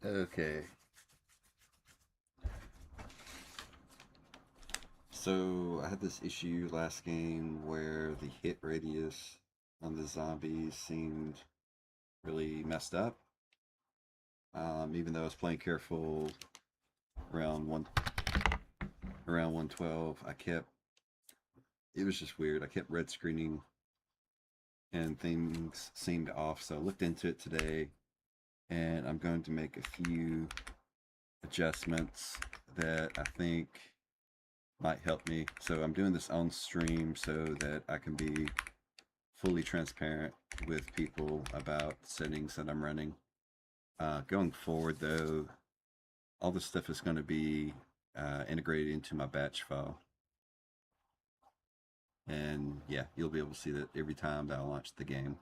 Okay. So I had this issue last game where the hit radius on the zombies seemed really messed up. Even though I was playing careful around around 112, it was just weird. I kept red screening and things seemed off. So I looked into it today and I'm going to make a few adjustments that I think might help me. So I'm doing this on stream so that I can be fully transparent with people about settings that I'm running. Going forward though, all this stuff is going to be integrated into my batch file. And yeah, you'll be able to see that every time that I launch the game.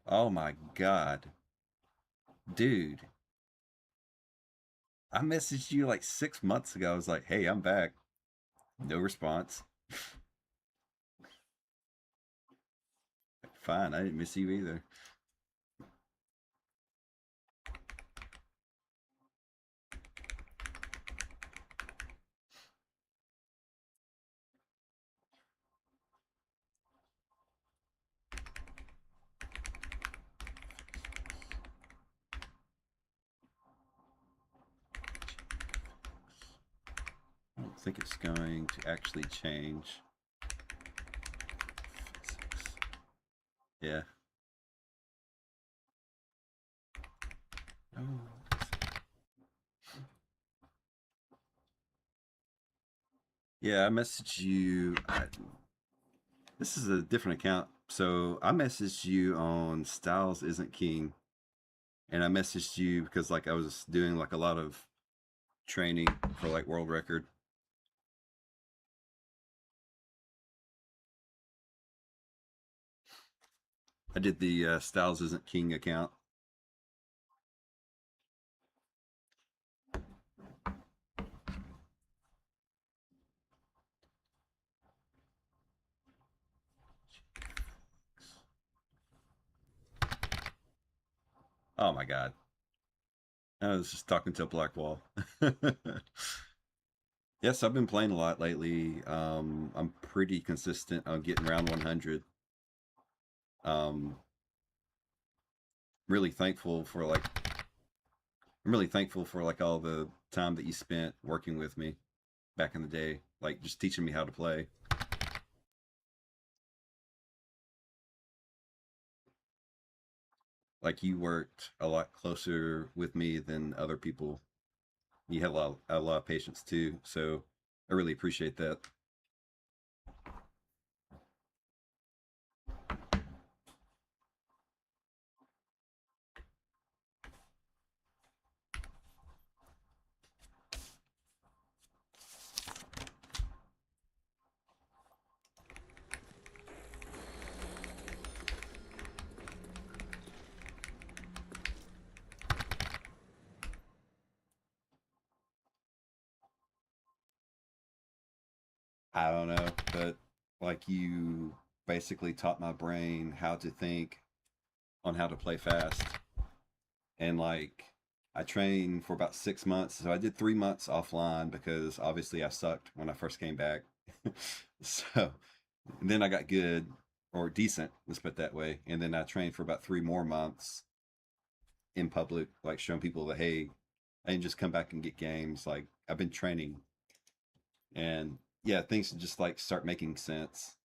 Oh my God. Dude, I messaged you like 6 months ago. I was like, hey, I'm back. No response. Fine, I didn't miss you either. I don't think it's going to actually change. Yeah. Oh. Yeah, I messaged you. This is a different account. So I messaged you on Styles Isn't King. And I messaged you because like I was doing like a lot of training for like world record. I did the Styles Isn't King account. Oh my God. I was just talking to a black wall. Yes, I've been playing a lot lately. I'm pretty consistent on getting around 100. Um, really thankful for like, I'm really thankful for like all the time that you spent working with me back in the day, like just teaching me how to play. Like you worked a lot closer with me than other people. You had a lot of patience too, so I really appreciate that. I don't know, but like you basically taught my brain how to think on how to play fast. And like I trained for about 6 months. So I did 3 months offline because obviously I sucked when I first came back. So and then I got good or decent, let's put it that way. And then I trained for about 3 more months in public, like showing people that hey, I didn't just come back and get games. Like I've been training, and yeah, things just like start making sense.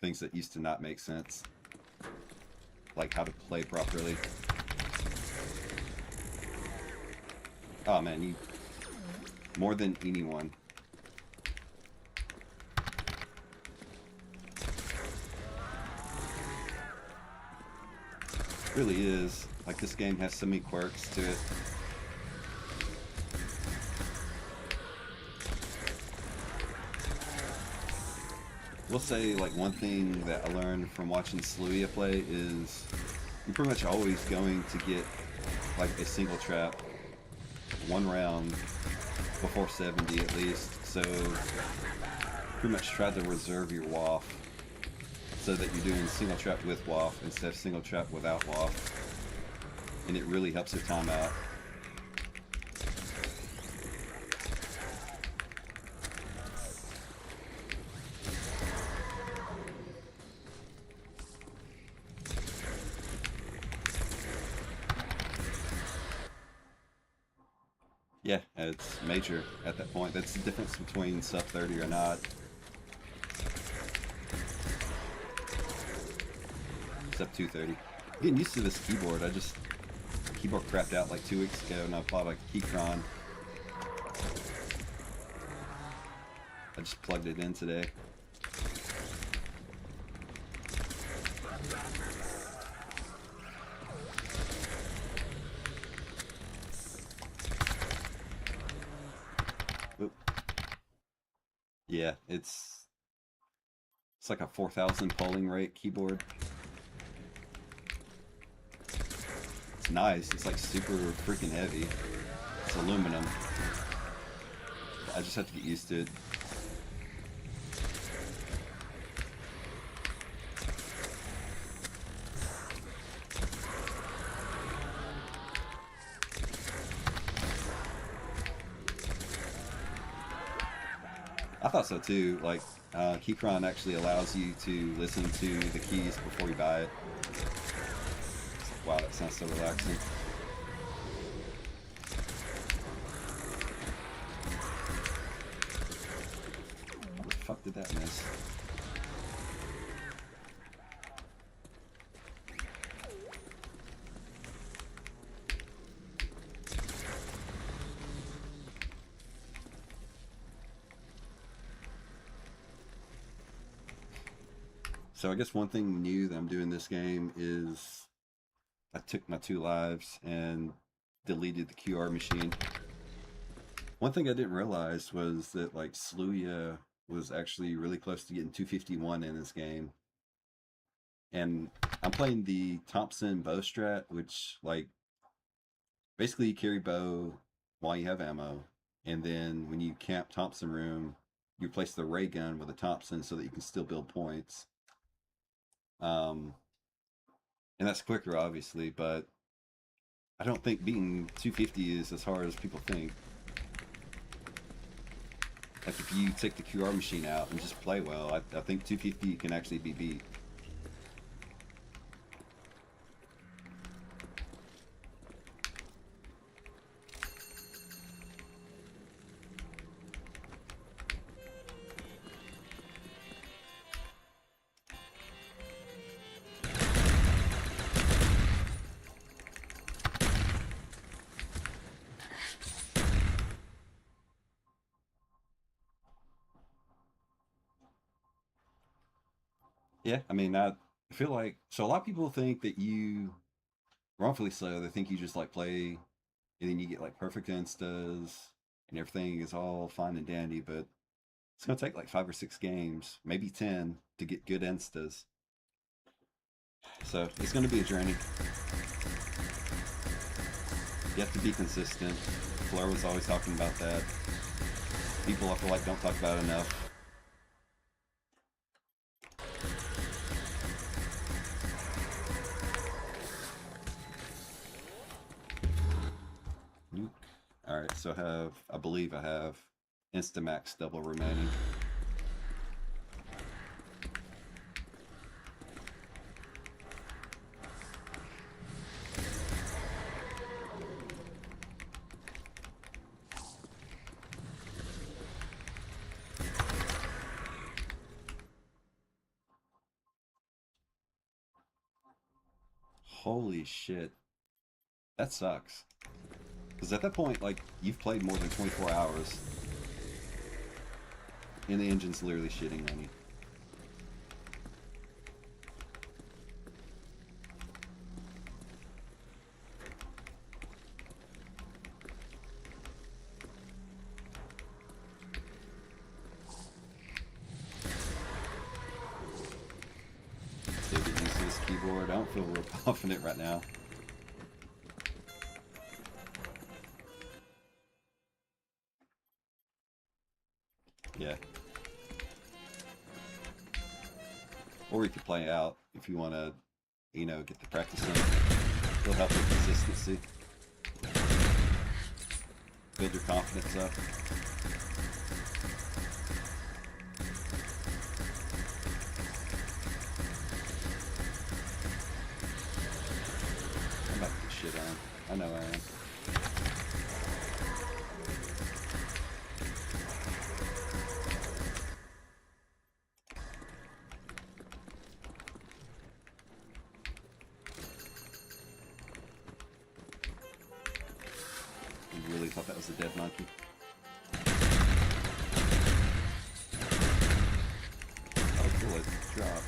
Things that used to not make sense, like how to play properly. Oh man, you more than anyone. Really is. Like this game has so many quirks to it. We'll say like one thing that I learned from watching Slewya play is you're pretty much always going to get like a single trap one round before 70 at least, so pretty much try to reserve your waff so that you're doing single trap with waff instead of single trap without waff, and it really helps your timeout. Yeah, it's major at that point. That's the difference between sub 30 or not. Sub 230. Getting used to this keyboard. Keyboard crapped out like 2 weeks ago and I bought a Keychron. I just plugged it in today. Oop. Yeah, it's like a 4,000 polling rate keyboard. It's nice. It's like super freaking heavy. It's aluminum. I just have to get used to it. I thought so too. Like, Keychron actually allows you to listen to the keys before you buy it. Wow, that sounds so relaxing. How the fuck did that miss? So I guess one thing new that I'm doing this game is I took my 2 lives and deleted the QR machine. One thing I didn't realize was that like Slewya was actually really close to getting 251 in this game. And I'm playing the Thompson bow strat, which like basically you carry bow while you have ammo. And then when you camp Thompson room, you replace the ray gun with a Thompson so that you can still build points. And that's quicker, obviously, but I don't think beating 250 is as hard as people think. Like, if you take the QR machine out and just play well, I think 250 can actually be beat. Yeah, I mean, I feel like, so a lot of people think that you, wrongfully so, they think you just like play and then you get like perfect instas and everything is all fine and dandy, but it's going to take like 5 or 6 games, maybe 10 to get good instas. So it's going to be a journey. You have to be consistent. Fleur was always talking about that. People, I feel like, don't talk about it enough. Alright, so I believe I have Instamax double remaining. Holy shit. That sucks. Because at that point, like, you've played more than 24 hours. And the engine's literally shitting on you. Still get used to this keyboard. I don't feel real confident right now. Yeah. Or you could play out if you want to, you know, get the practice in. It'll help with consistency. Build your confidence up. I'm about to get shit on. I know I am. I really thought that was a dead monkey. Oh, cool, it dropped.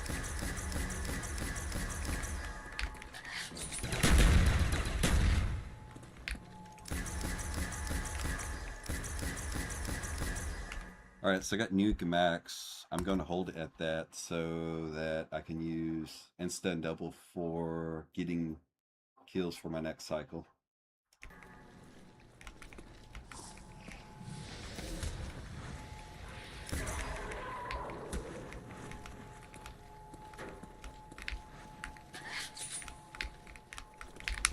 Alright, so I got nuke max. I'm going to hold it at that so that I can use insta and double for getting kills for my next cycle.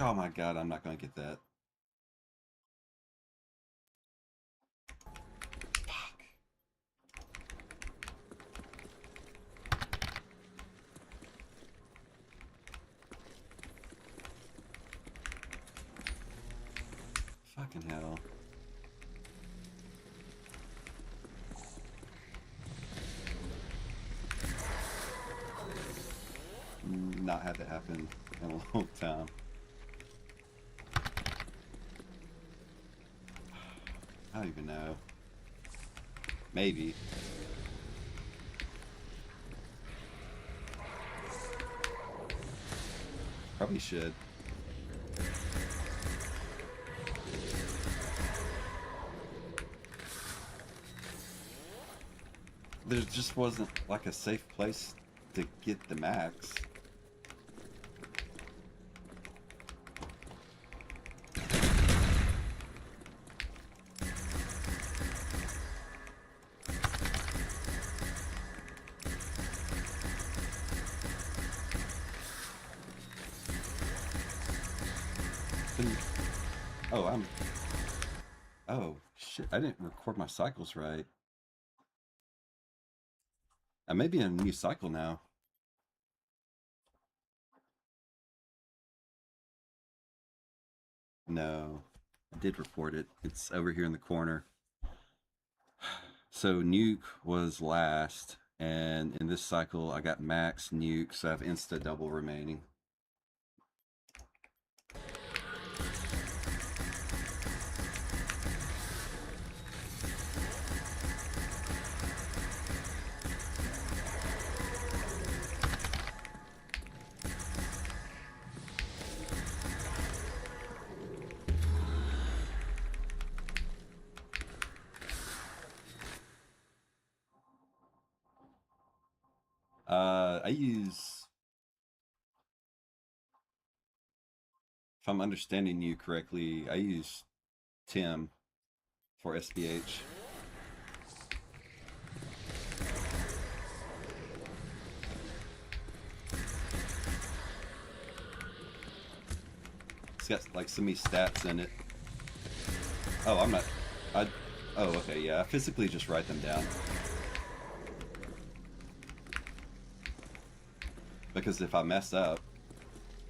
Oh my god, I'm not going to get that. Fuck. Fucking hell. Not had that happen in a long time. I don't even know. Maybe. Probably should. There just wasn't like a safe place to get the max. Oh, oh, shit. I didn't record my cycles right. I may be in a new cycle now. No, I did record it. It's over here in the corner. So nuke was last, and in this cycle I got max nuke, so I have insta double remaining. I use, if I'm understanding you correctly, I use Tim for SBH. It's got like so many stats in it. Oh, I'm not, oh, okay, yeah, I physically just write them down. Because if I mess up,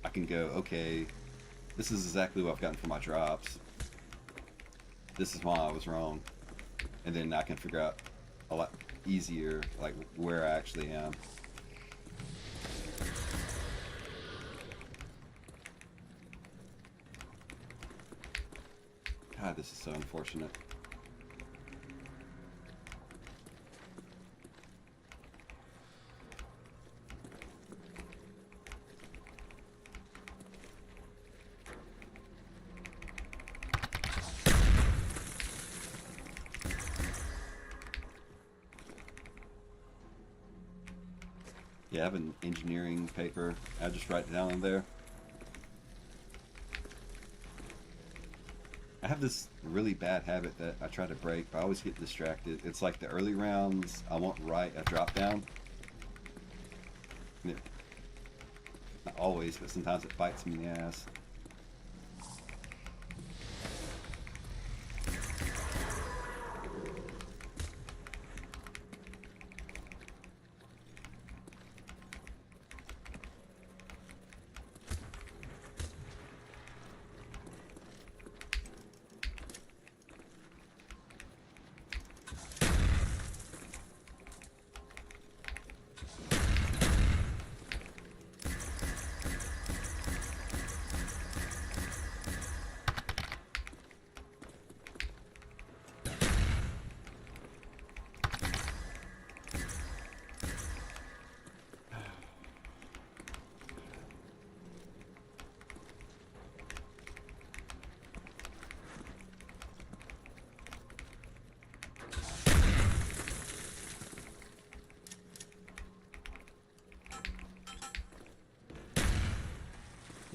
I can go, okay, this is exactly what I've gotten for my drops. This is why I was wrong. And then I can figure out a lot easier, like, where I actually am. God, this is so unfortunate. Yeah, I have an engineering paper. I just write it down in there. I have this really bad habit that I try to break, but I always get distracted. It's like the early rounds, I want right a drop down. Not always, but sometimes it bites me in the ass.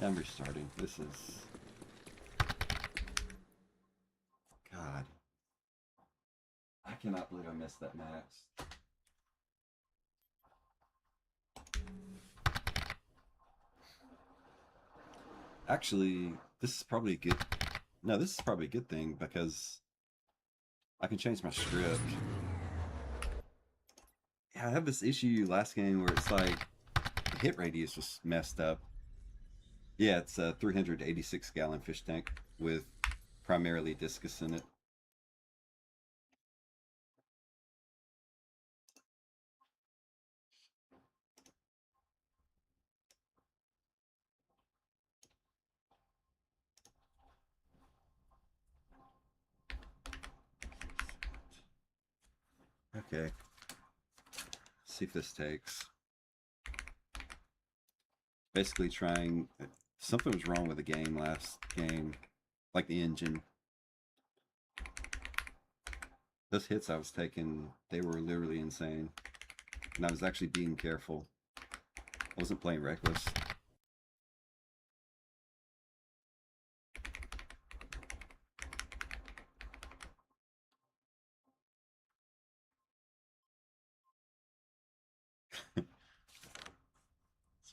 I'm restarting. This is... God. I cannot believe I missed that max. Actually, this is probably a good... No, this is probably a good thing because I can change my script. Yeah, I have this issue last game where it's like the hit radius was messed up. Yeah, it's a 386 gallon fish tank with primarily discus in it. Okay. See if this takes. Basically trying... Something was wrong with the game last game. Like the engine. Those hits I was taking, they were literally insane. And I was actually being careful. I wasn't playing reckless. It's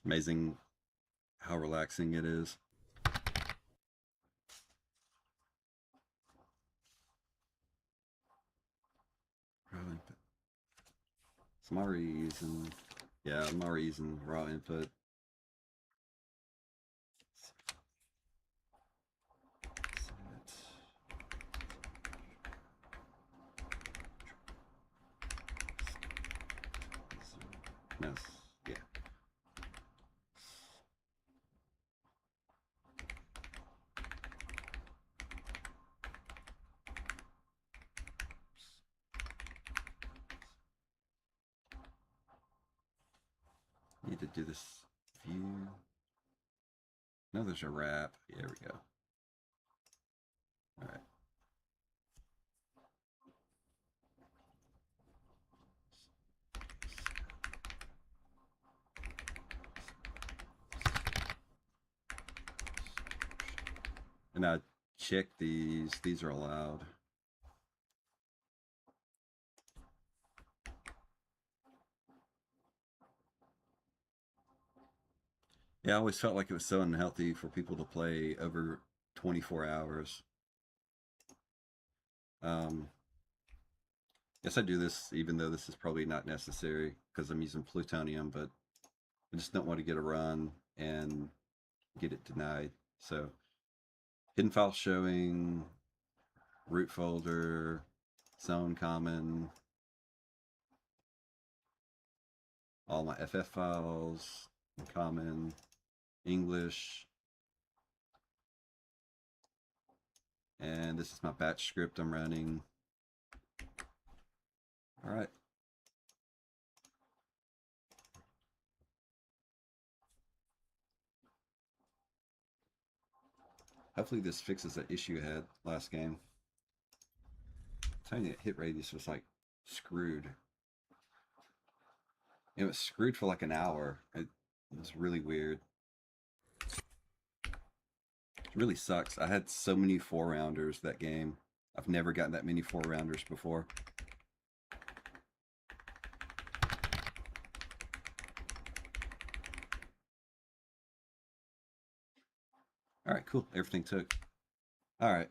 amazing how relaxing it is. So I'm already using... Yeah, I'm already using raw input. Yes, yeah. Need to do this view. No, there's a wrap. There we go. All right. And I check these. These are allowed. Yeah, I always felt like it was so unhealthy for people to play over 24 hours. Yes, I do this even though this is probably not necessary because I'm using plutonium, but I just don't want to get a run and get it denied. So, hidden file showing, root folder, zone common, all my FF files, common, English, and this is my batch script I'm running. All right. Hopefully this fixes that issue I had last game. I'm telling you, that hit radius was like screwed. It was screwed for like an hour. It was really weird. It really sucks. I had so many 4-rounders that game. I've never gotten that many 4-rounders before. All right, cool. Everything took. All right.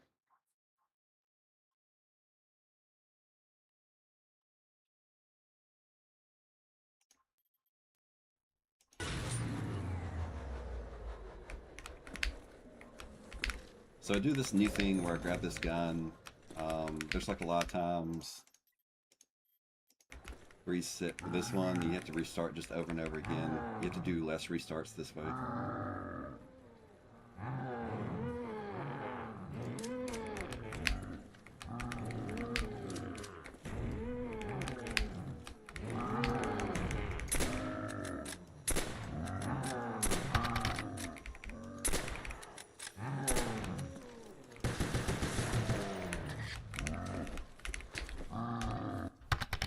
So I do this new thing where I grab this gun. There's like a lot of times reset for this one. You have to restart just over and over again. You have to do less restarts this way.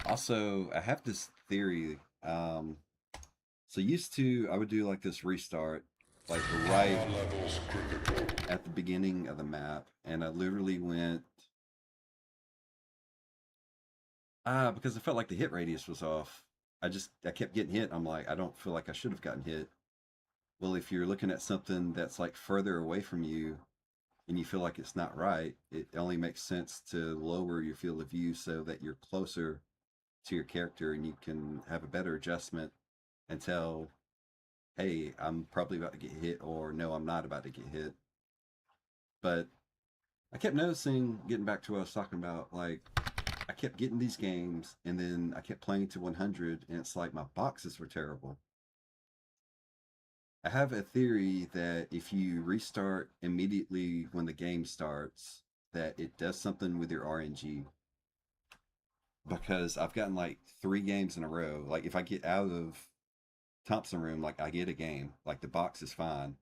Also, I have this theory. So used to, I would do like this restart, like right at the beginning of the map, and I literally went, because I felt like the hit radius was off. I kept getting hit. I'm like, I don't feel like I should have gotten hit. Well, if you're looking at something that's like further away from you and you feel like it's not right, it only makes sense to lower your field of view so that you're closer to your character and you can have a better adjustment and tell, hey, I'm probably about to get hit, or no, I'm not about to get hit. But I kept noticing, getting back to what I was talking about, like, I kept getting these games and then I kept playing to 100 and it's like my boxes were terrible. I have a theory that if you restart immediately when the game starts, that it does something with your RNG. Because I've gotten like 3 games in a row. Like if I get out of Thompson room, like I get a game. Like the box is fine.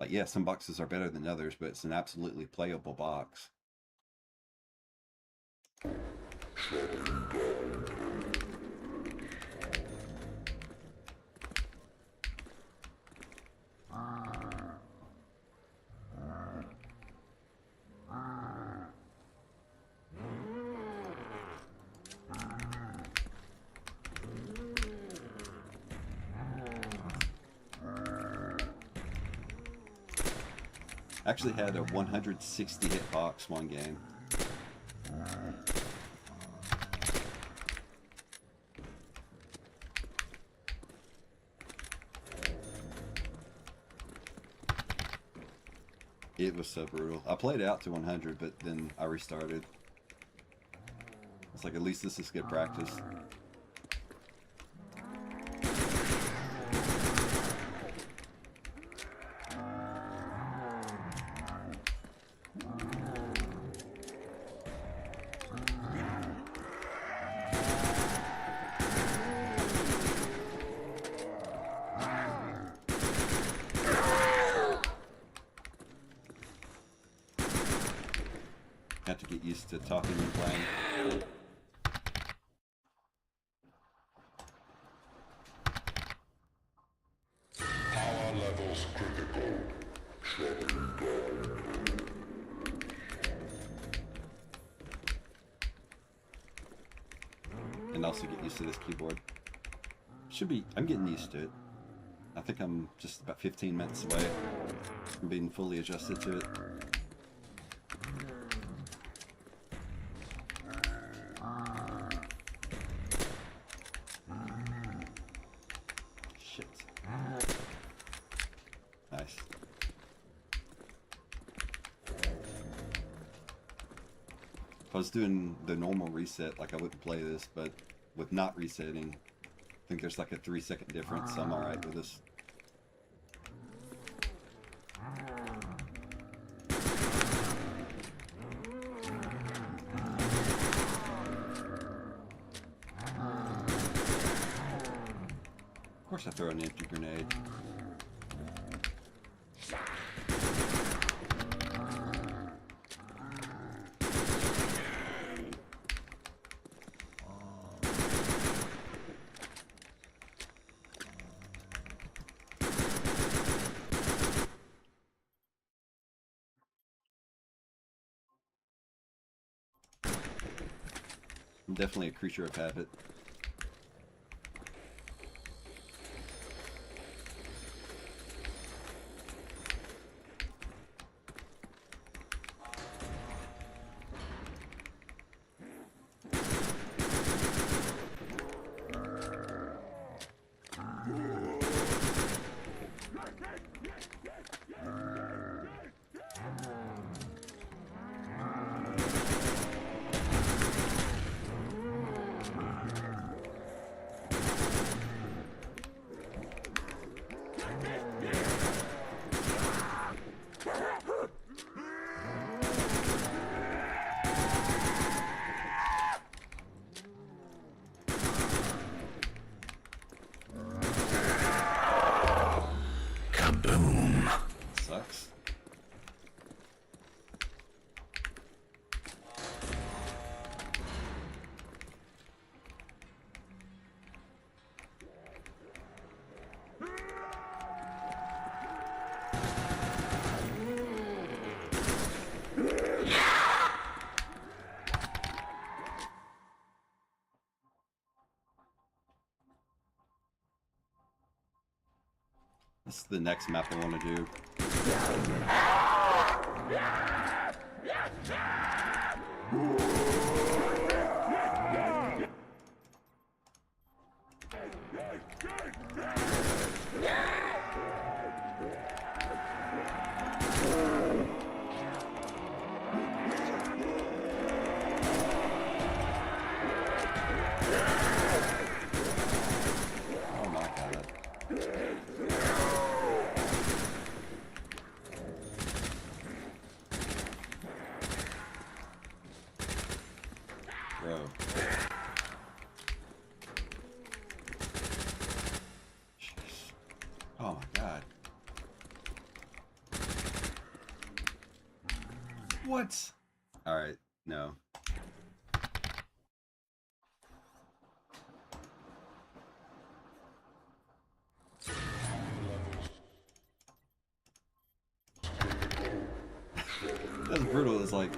Like yeah, some boxes are better than others, but it's an absolutely playable box. Actually had a 160 hit box one game. It was so brutal. I played out to 100, but then I restarted. It's like, at least this is good practice. Have to get used to talking and playing. Power levels critical. Shutting down. And also get used to this keyboard. I'm getting used to it. I think I'm just about 15 minutes away from being fully adjusted to it. Shit. Nice. If I was doing the normal reset, like I wouldn't play this, but with not resetting, I think there's like a 3-second difference, so I'm alright with this. Of course I throw an empty grenade. I'm definitely a creature of habit. Kaboom! Sucks. This is the next map I want to do. Oh my god. Bro. Jeez. Oh my god. What? Alright, no. That's brutal. It's like,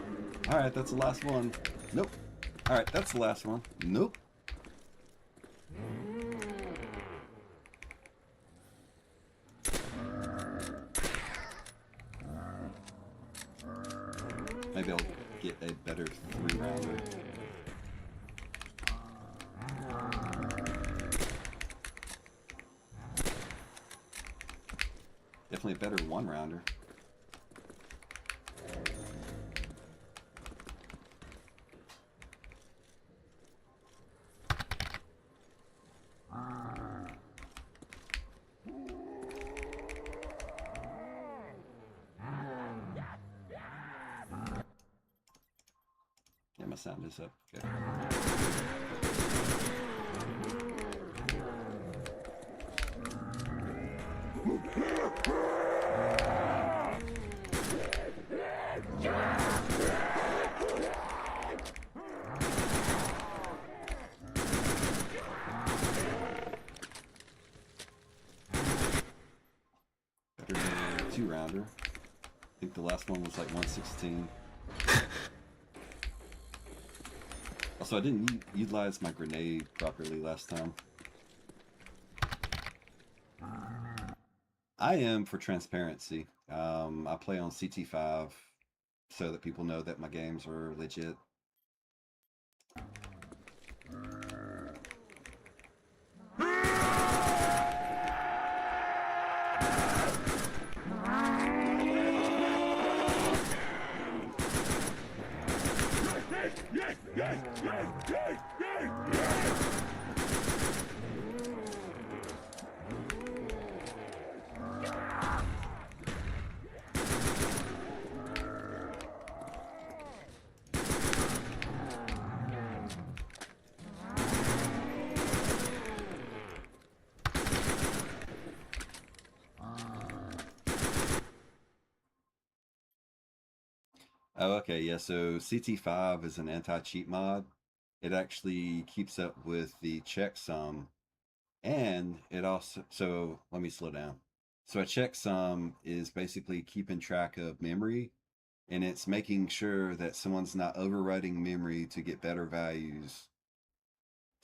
alright, that's the last one. Nope. Alright, that's the last one. Nope. Maybe I'll get a better 3-rounder. Definitely a better 1-rounder. Yeah, my sound is up. Okay. Better than a 2-rounder. I think the last one was like 116. Also, I didn't utilize my grenade properly last time. I am for transparency. I play on CT5 so that people know that my games are legit. Oh, okay, yeah, so CT5 is an anti-cheat mod. It actually keeps up with the checksum, and it also, so let me slow down. So a checksum is basically keeping track of memory, and it's making sure that someone's not overwriting memory to get better values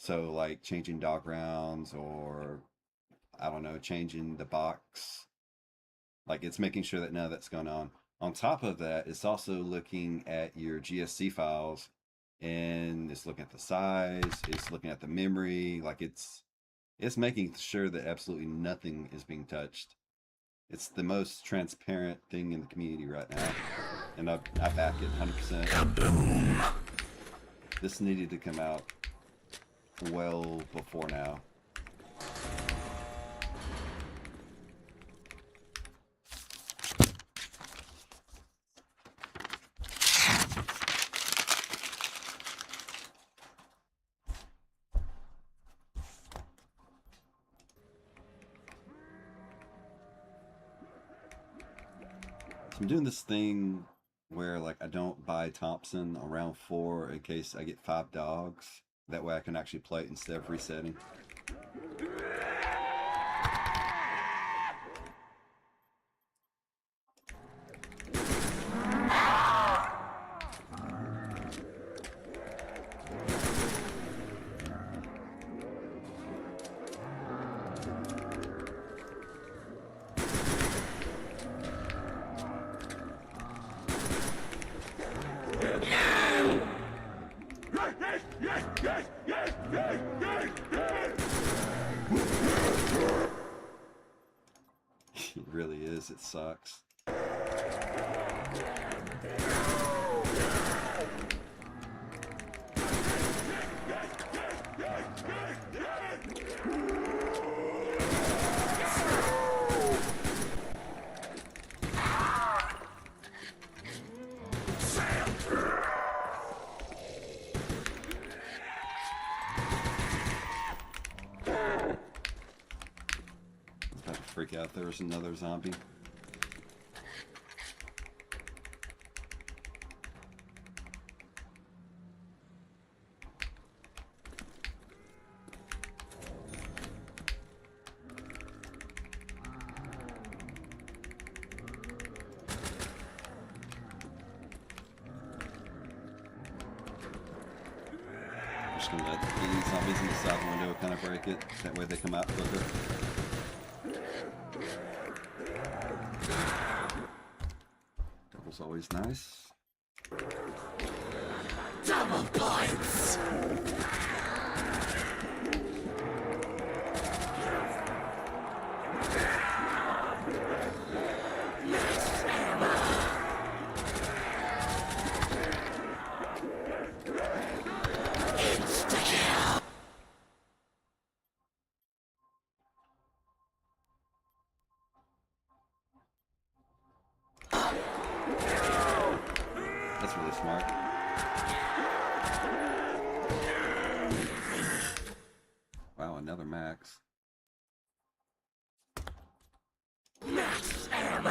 So like changing dog rounds, or I don't know, changing the box. Like it's making sure that none of that's going on. On top of that, it's also looking at your GSC files, and it's looking at the size, it's looking at the memory, like it's making sure that absolutely nothing is being touched. It's the most transparent thing in the community right now, and I back it 100%. Kaboom! This needed to come out well before now. I'm doing this thing where like I don't buy Thompson on round 4 in case I get 5 dogs. That way I can actually play it instead of resetting. It really is. It sucks. About to freak out. There's another zombie. I'm just gonna let the zombies in the side window kind of break it. That way they come out quicker. Double's always nice. Double points! That's really smart. Wow, another max. Max ammo!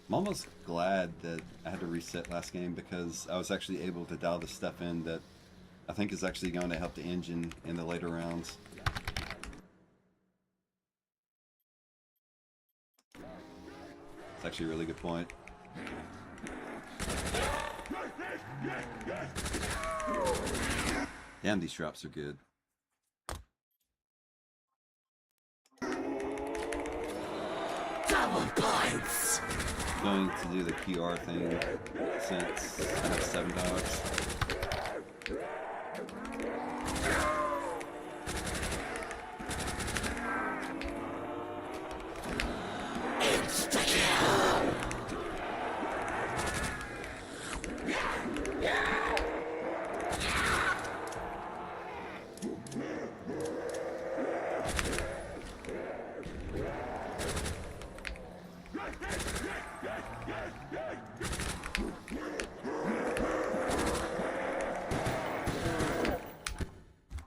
I'm almost glad that I had to reset last game because I was actually able to dial the stuff in that I think is actually going to help the engine in the later rounds. It's actually a really good point. Damn, these drops are good. Double points! Going to do the QR thing since I have 7 dogs.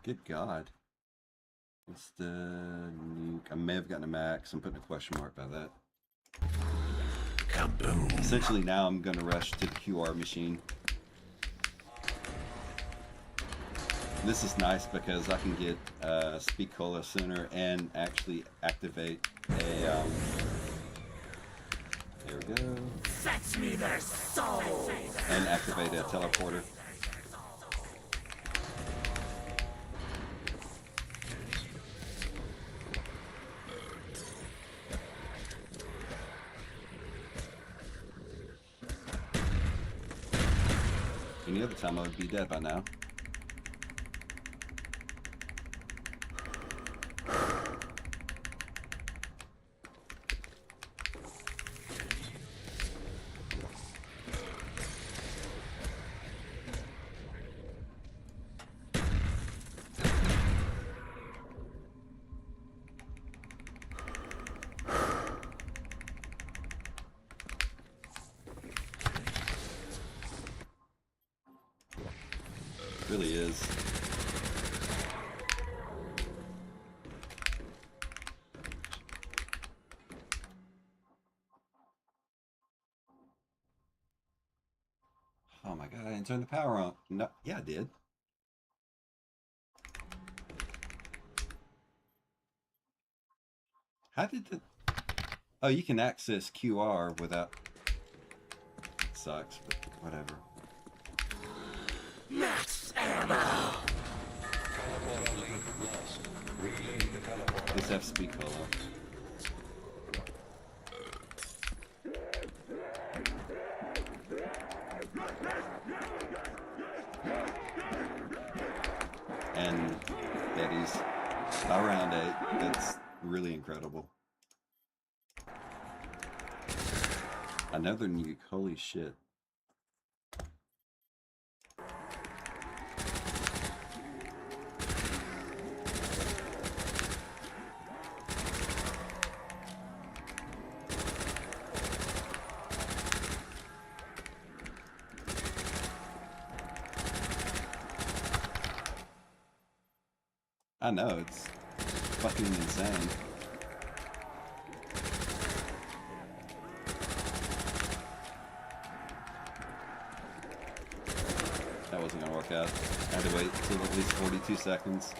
Good God. What's the nuke? I may have gotten a max. I'm putting a question mark by that. Kaboom! Essentially now I'm going to rush to the QR machine. This is nice because I can get Speed Cola sooner and actually activate a there we go. Fetch me their souls! And activate a teleporter. Any other time I would be dead by now. Really is. Oh my god, I didn't turn the power on. No, yeah, I did. How did the... Oh, you can access QR without... It sucks, but whatever. Max ammo! Just have speed color. And Betty's around 8. That's really incredible. Another nuke. Holy shit. I know, it's fucking insane. That wasn't gonna work out. I had to wait until at least 42 seconds.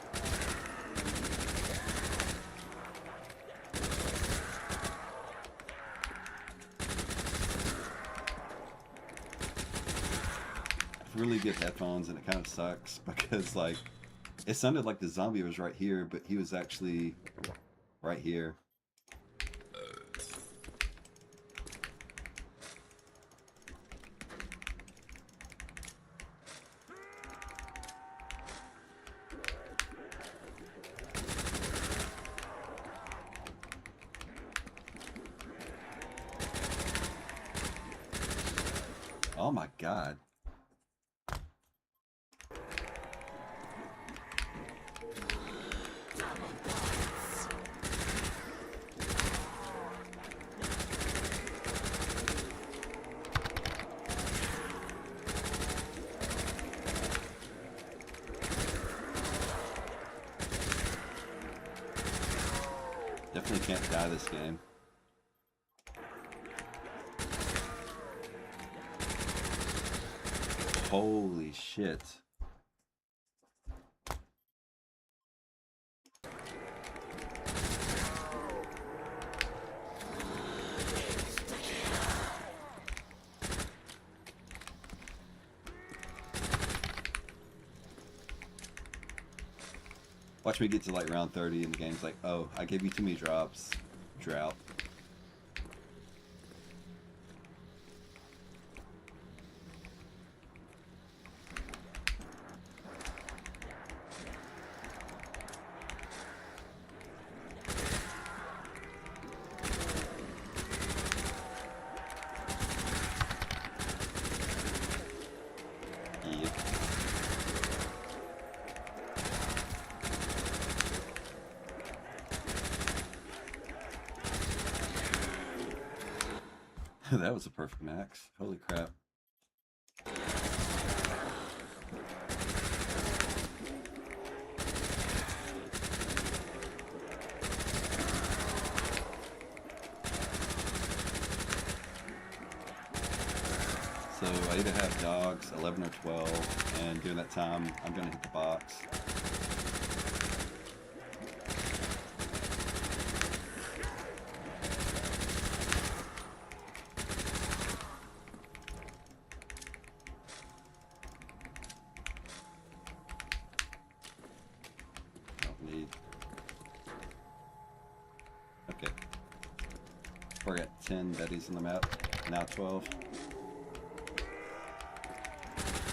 I have really good headphones and it kind of sucks because like it sounded like the zombie was right here, but he was actually right here. Oh my god. Definitely can't die this game. Holy shit. Watch me get to like round 30 and the game's like, oh, I gave you too many drops. Drought. Yep. That was a perfect max. Holy crap. So I either have dogs, 11 or 12, and during that time, I'm going to hit the box. before I got 10 Betties on the map. Now 12.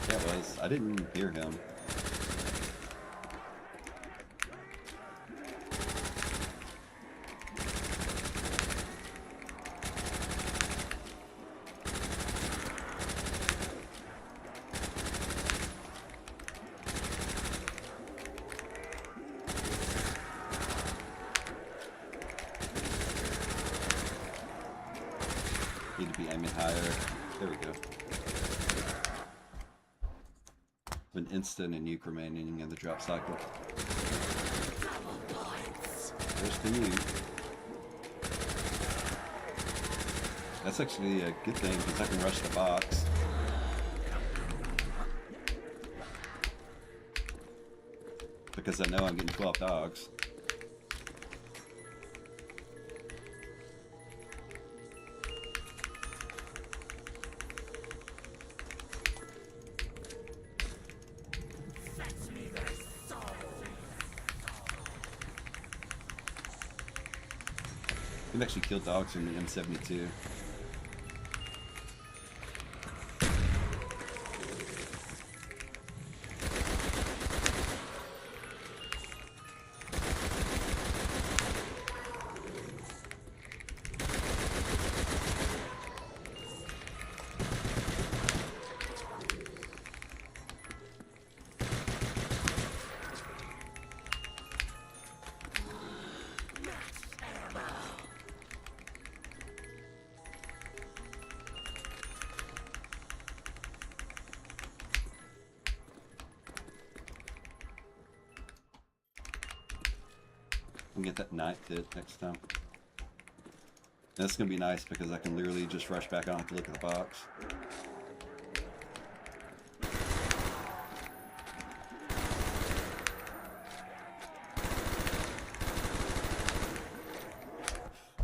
Yeah, it was. I didn't hear him. Need to be aiming higher. There we go. An instant and nuke remaining in the drop cycle. There's the nuke. That's actually a good thing because I can rush the box. Because I know I'm getting 12 dogs. We've actually killed dogs in the M72. We can get that ninth hit next time. That's gonna be nice because I can literally just rush back. I don't have to look at the box.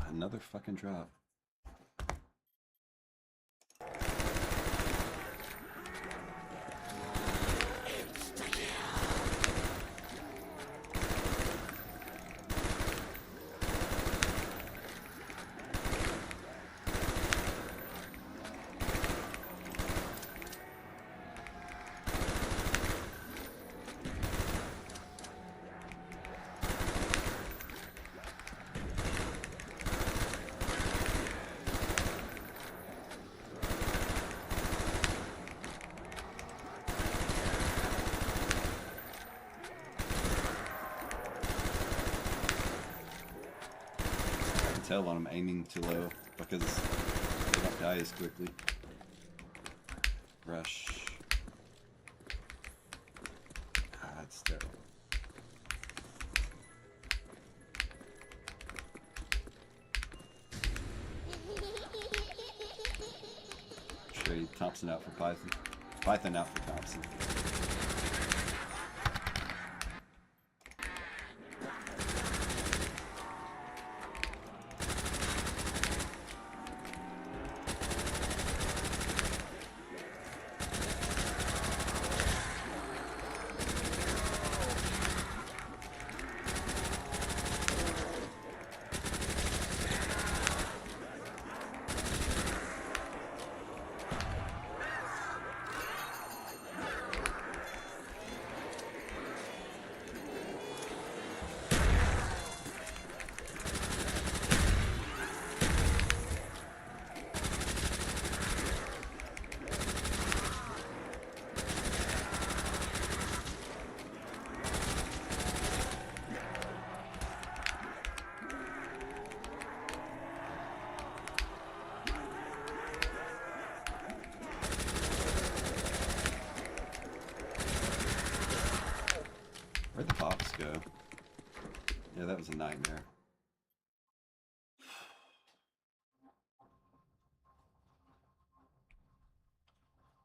Another fucking drop. Tell when I'm aiming too low because they don't die as quickly. Rush. Ah, that's terrible. Trade Thompson out for Python. Python out for Thompson. Where'd the pops go? Yeah, that was a nightmare.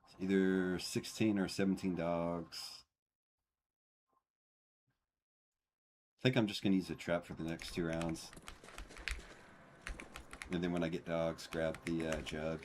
It's either 16 or 17 dogs. I think I'm just going to use a trap for the next 2 rounds. And then when I get dogs, grab the jug.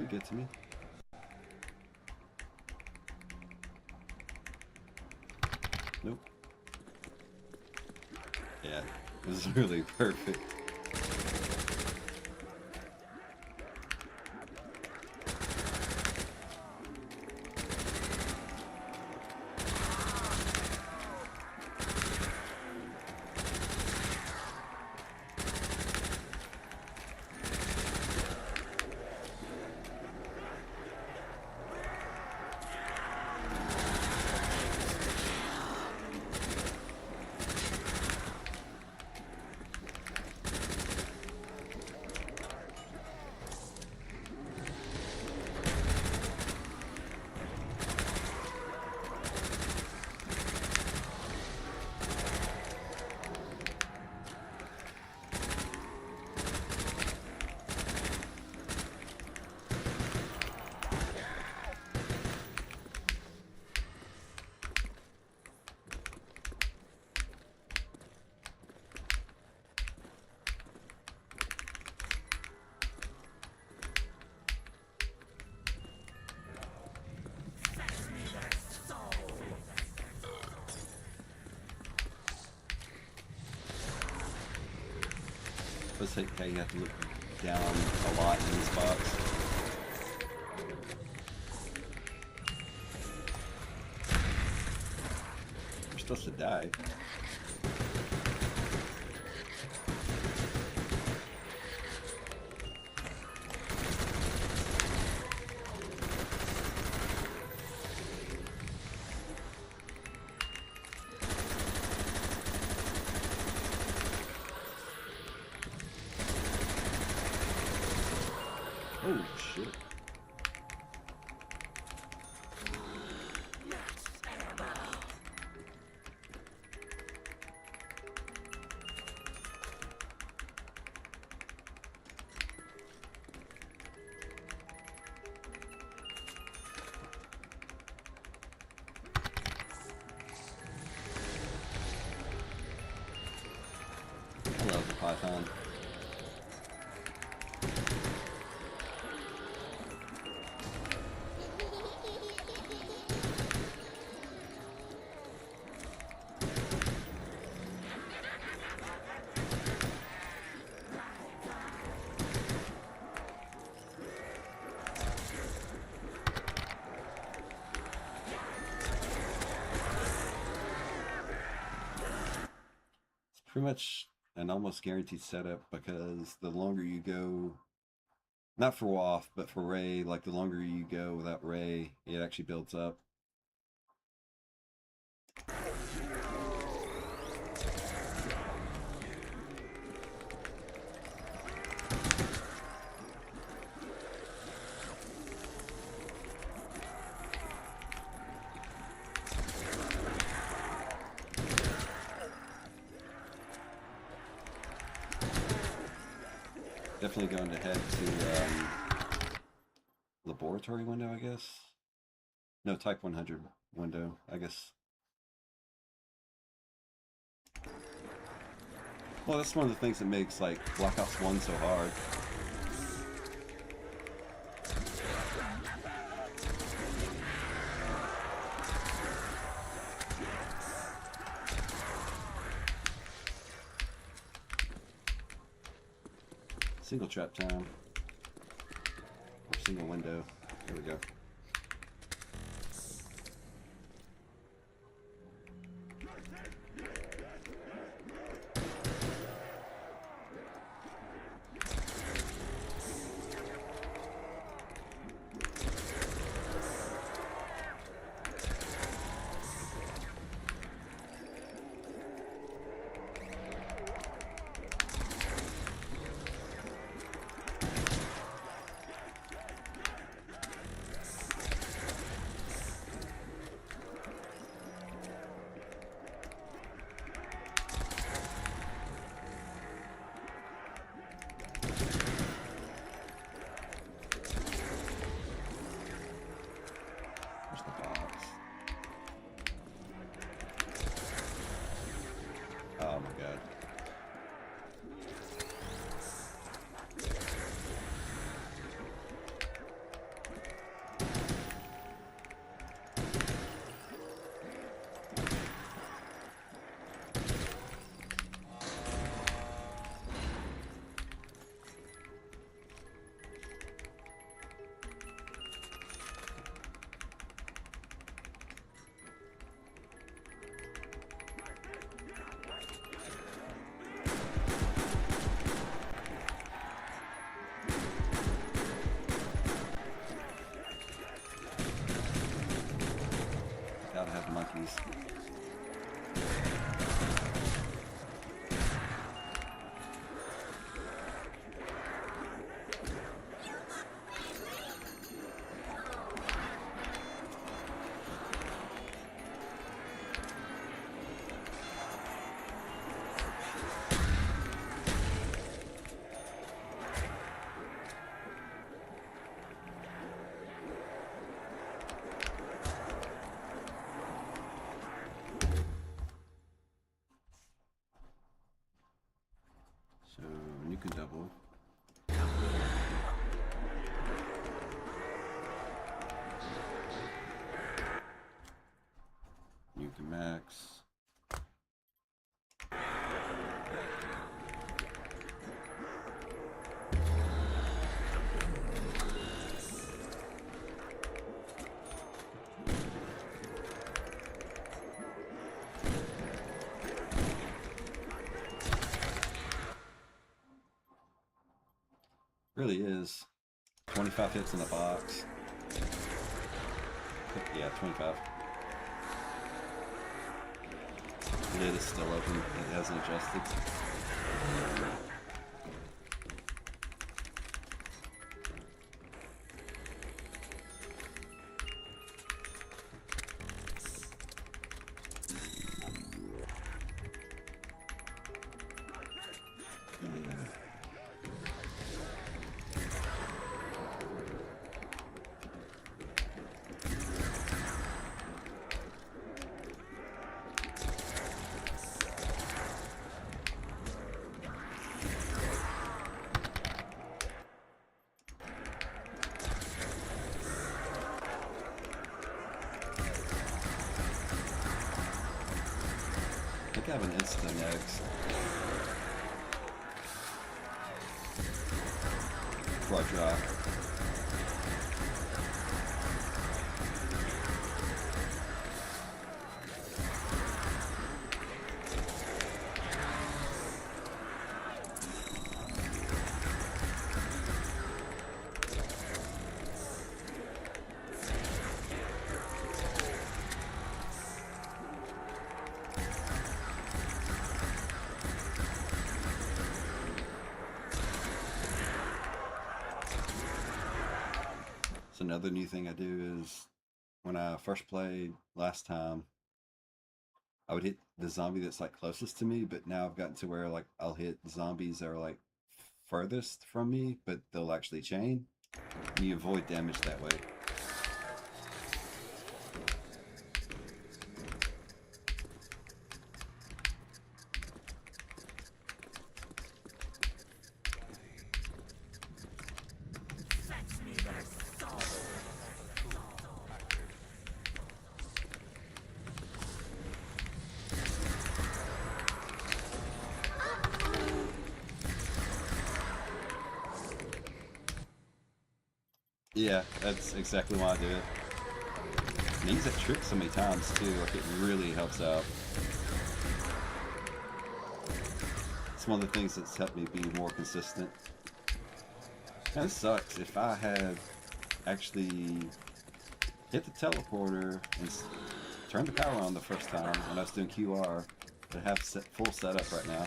could get to me. Nope. Yeah, it was really perfect. Let's say how you have to look down a lot in these spots. You're supposed to die. Oh shit. I love the python. Pretty much an almost guaranteed setup because the longer you go, not for Waff, but for Ray, like the longer you go without Ray, it actually builds up. Definitely going to head to laboratory window, I guess. No, Type 100 window, I guess. Well, that's one of the things that makes like Black Ops 1 so hard. Single trap time. Or single window. There we go. Oh my god. monkeys. So you can double. You can max. Really is 25 hits in the box. Yeah, 25. Lid is still open. It hasn't adjusted. I think I have an instant next. Before I drop. Another new thing I do is when I first played last time, I would hit the zombie that's like closest to me, but now I've gotten to where like I'll hit zombies that are like furthest from me, but they'll actually chain. And you avoid damage that way. Fetch me their soul. Yeah, that's exactly why I do it. And I use that trick so many times too, like it really helps out. It's one of the things that's helped me be more consistent. And it sucks. If I had actually hit the teleporter and turned the power on the first time when I was doing QR, I'd have full setup right now.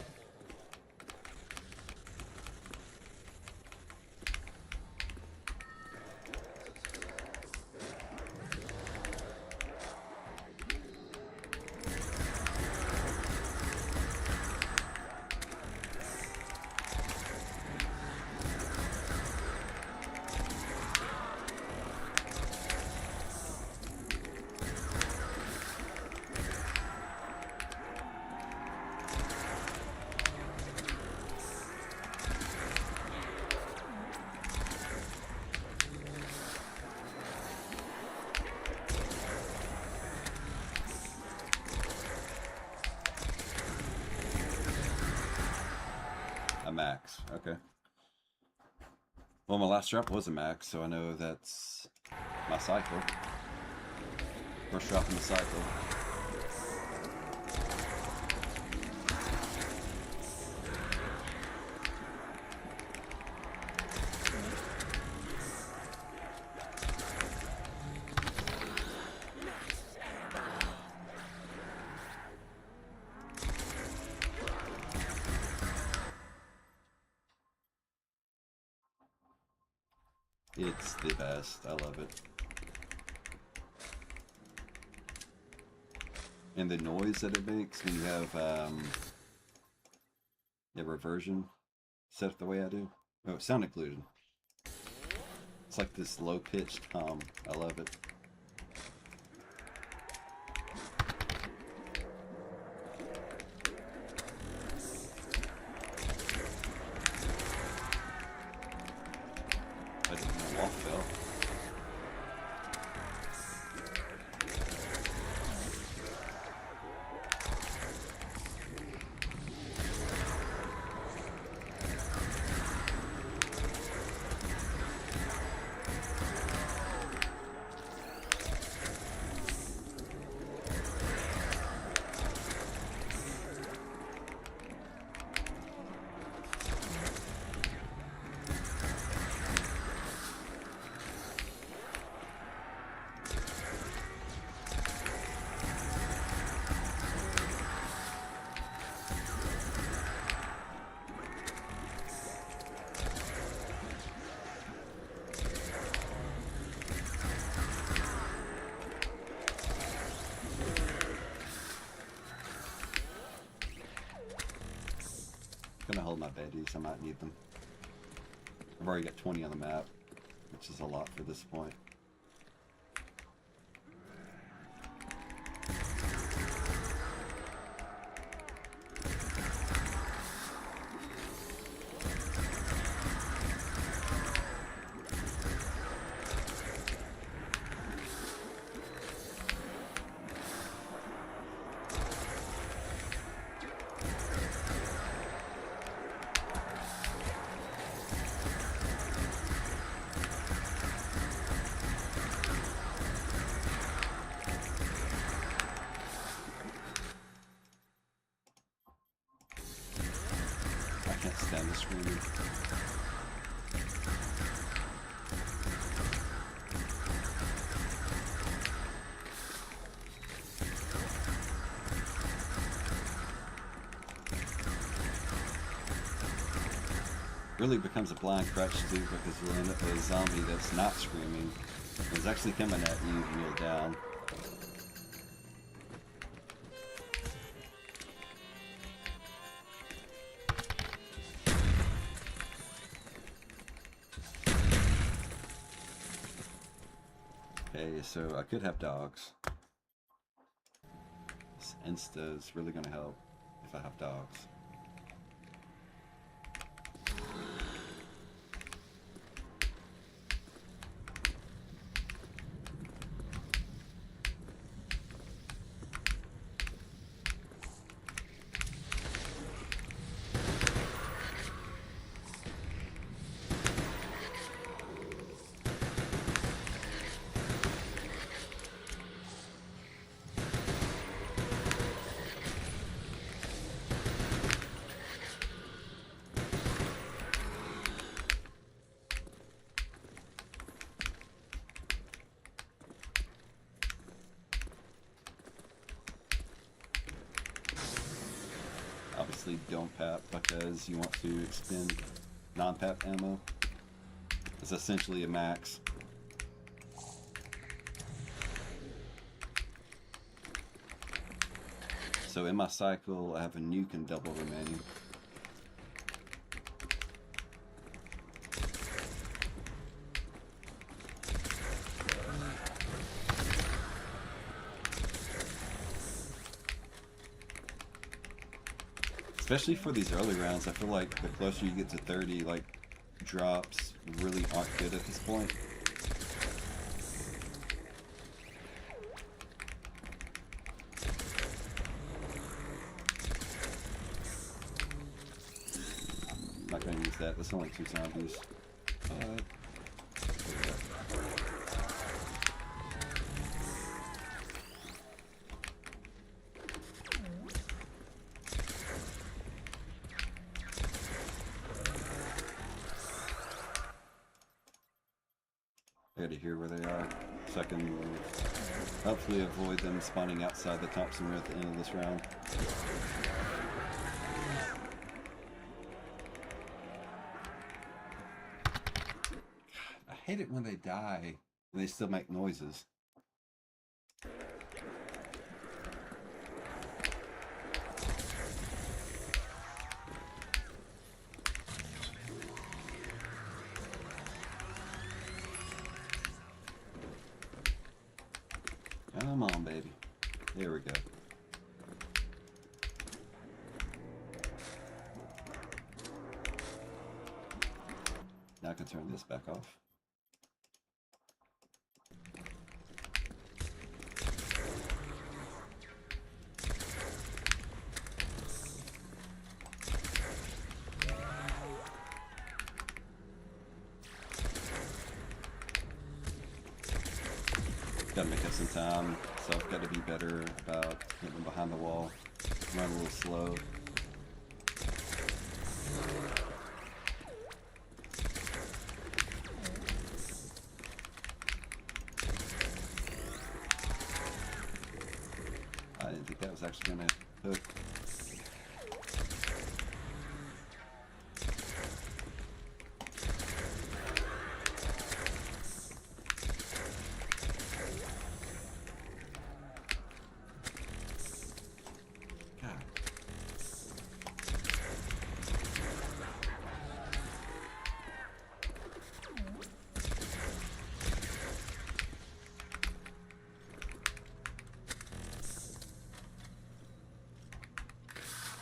Max. Okay. Well, my last drop was a max, so I know that's my cycle. First drop in the cycle. It's the best. I love it. And the noise that it makes when you have reversion set up the way I do. Oh, sound included. It's like this low-pitched hum. I love it. I didn't know wall fell. Gonna hold my baddies, I might need them. I've already got 20 on the map, which is a lot for this point. I can't stand the screaming. Really becomes a blind crutch too, because you'll end up with a zombie that's not screaming. It's actually coming at you when you're down. Okay, so I could have dogs. This insta is really going to help if I have dogs. Obviously don't pap because you want to expend non-pap ammo. It's essentially a max. So in my cycle, I have a nuke and double remaining. Especially for these early rounds, I feel like the closer you get to 30, like, drops really aren't good at this point. I'm not gonna use that, that's only 2 zombies. I gotta hear where they are, so I can hopefully avoid them spawning outside the Thompson room at the end of this round. I hate it when they die and they still make noises. Come on, baby. There we go. Now I can turn this back off. Gotta make up some time, so I've got to be better about hitting them behind the wall. Run a little slow. I didn't think that was actually gonna hook.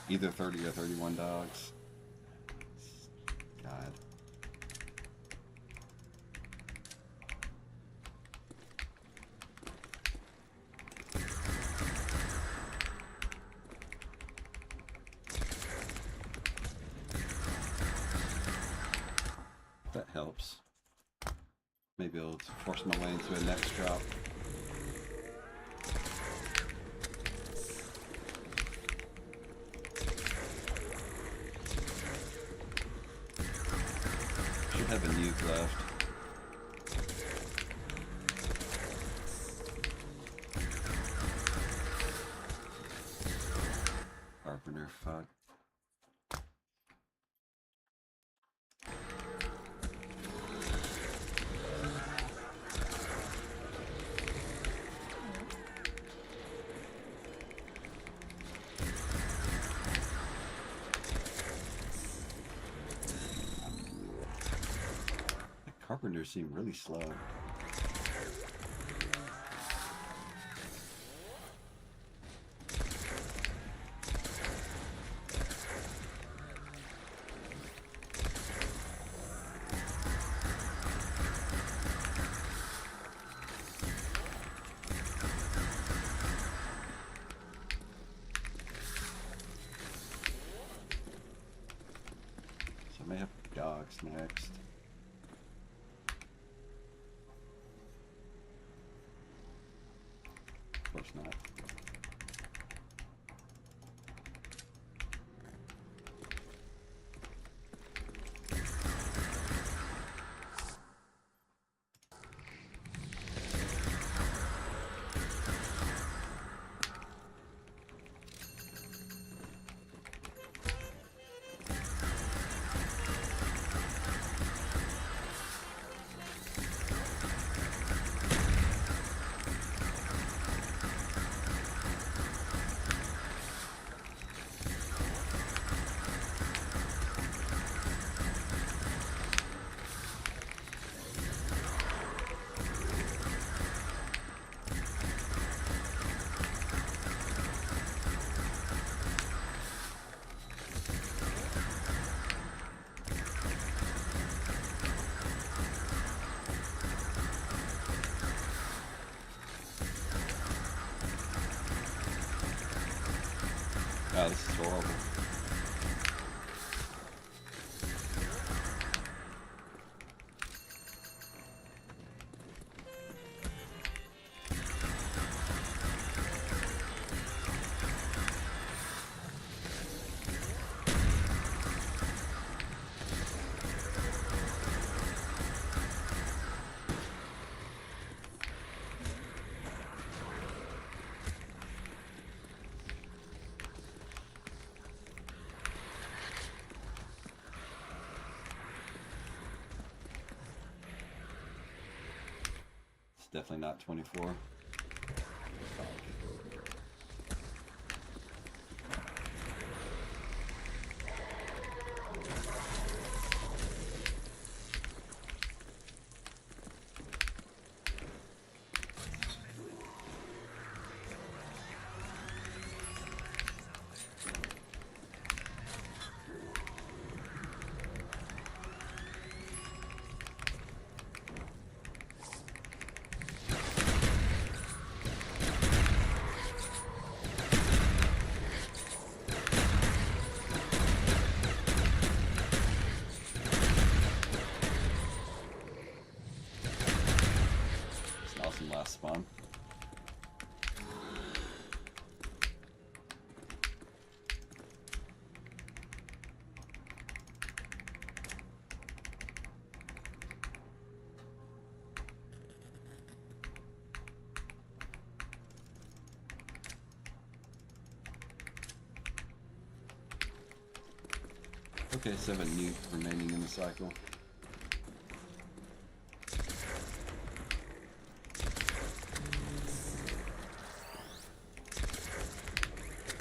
Either 30 or 31 dogs. God. That helps. Maybe I'll force my way into a next drop. Have a nuke left. Carpenter, fuck. Carpenters seem really slow. So I may have dogs next. Of course not. Oh, this is horrible. definitely not 24. Awesome last spawn. Okay, 7 nuke remaining in the cycle.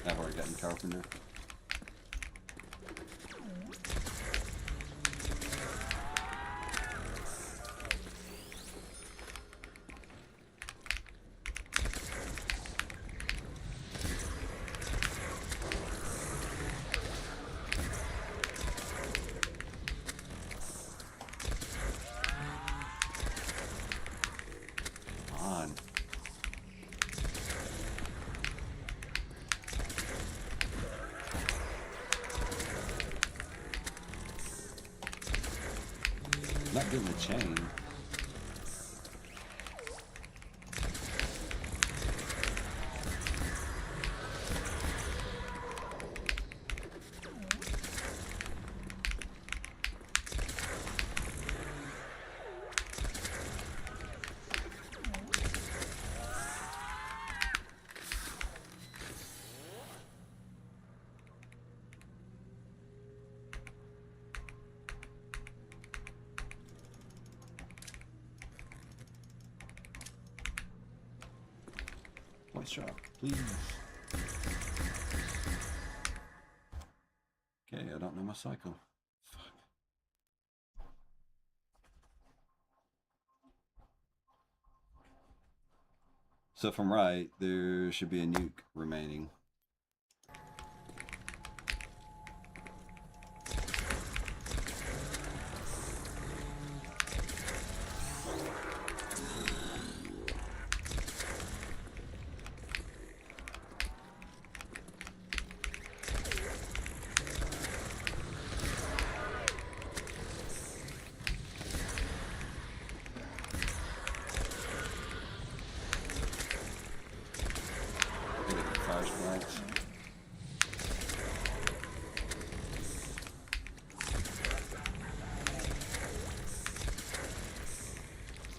I've already gotten Carpenter. On. Not getting the chain. White shot, please. Okay, I don't know my cycle. Fuck. So if I'm right, there should be a nuke remaining. Flashlights.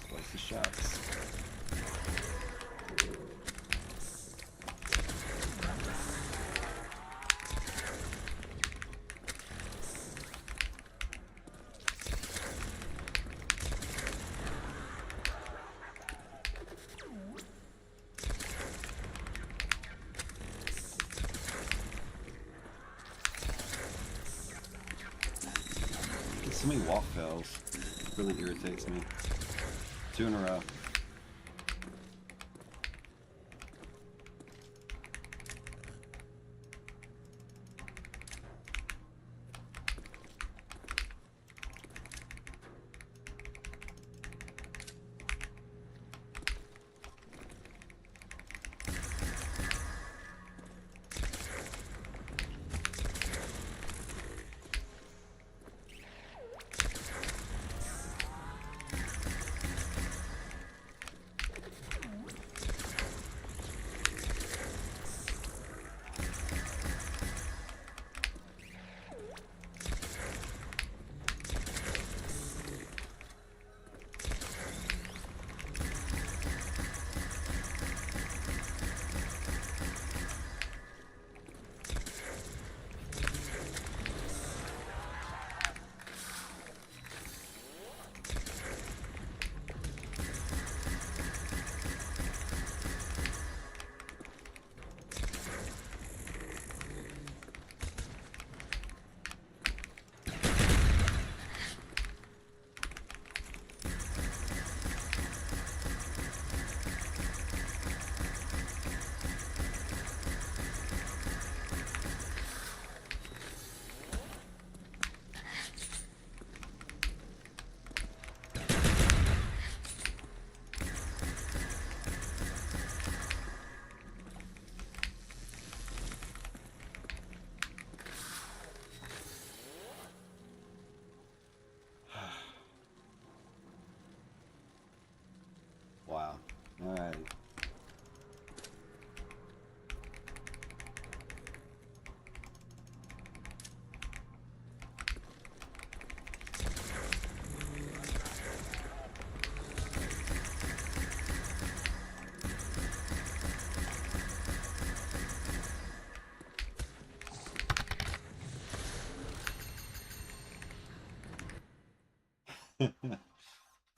Place the shots. So many walk fails. It really irritates me. 2 in a row.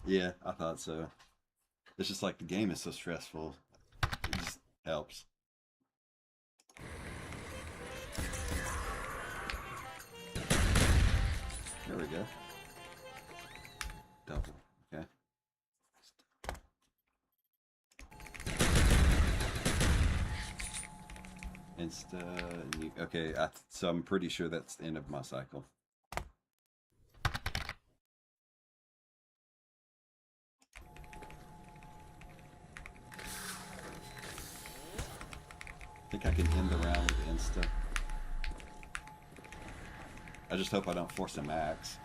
Yeah, I thought so. It's just like the game is so stressful. It just helps. There we go. Double. Okay. Okay, so I'm pretty sure that's the end of my cycle. I think I can end the round with insta. I just hope I don't force a max.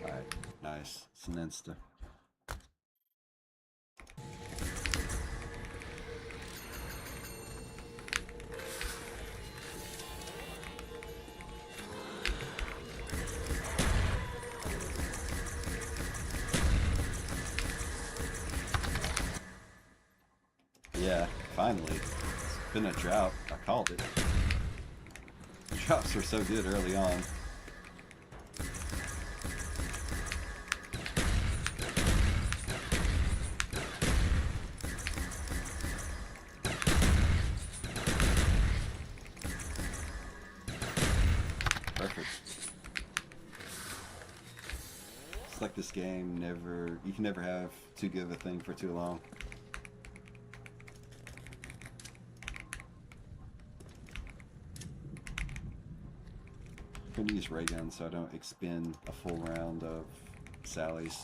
Alright, nice. It's an insta. Yeah, finally. It's been a drought. I called it. The droughts were so good early on. Perfect. It's like this game you can never have too good of a thing for too long. I'm gonna use ray gun so I don't expend a full round of sallies.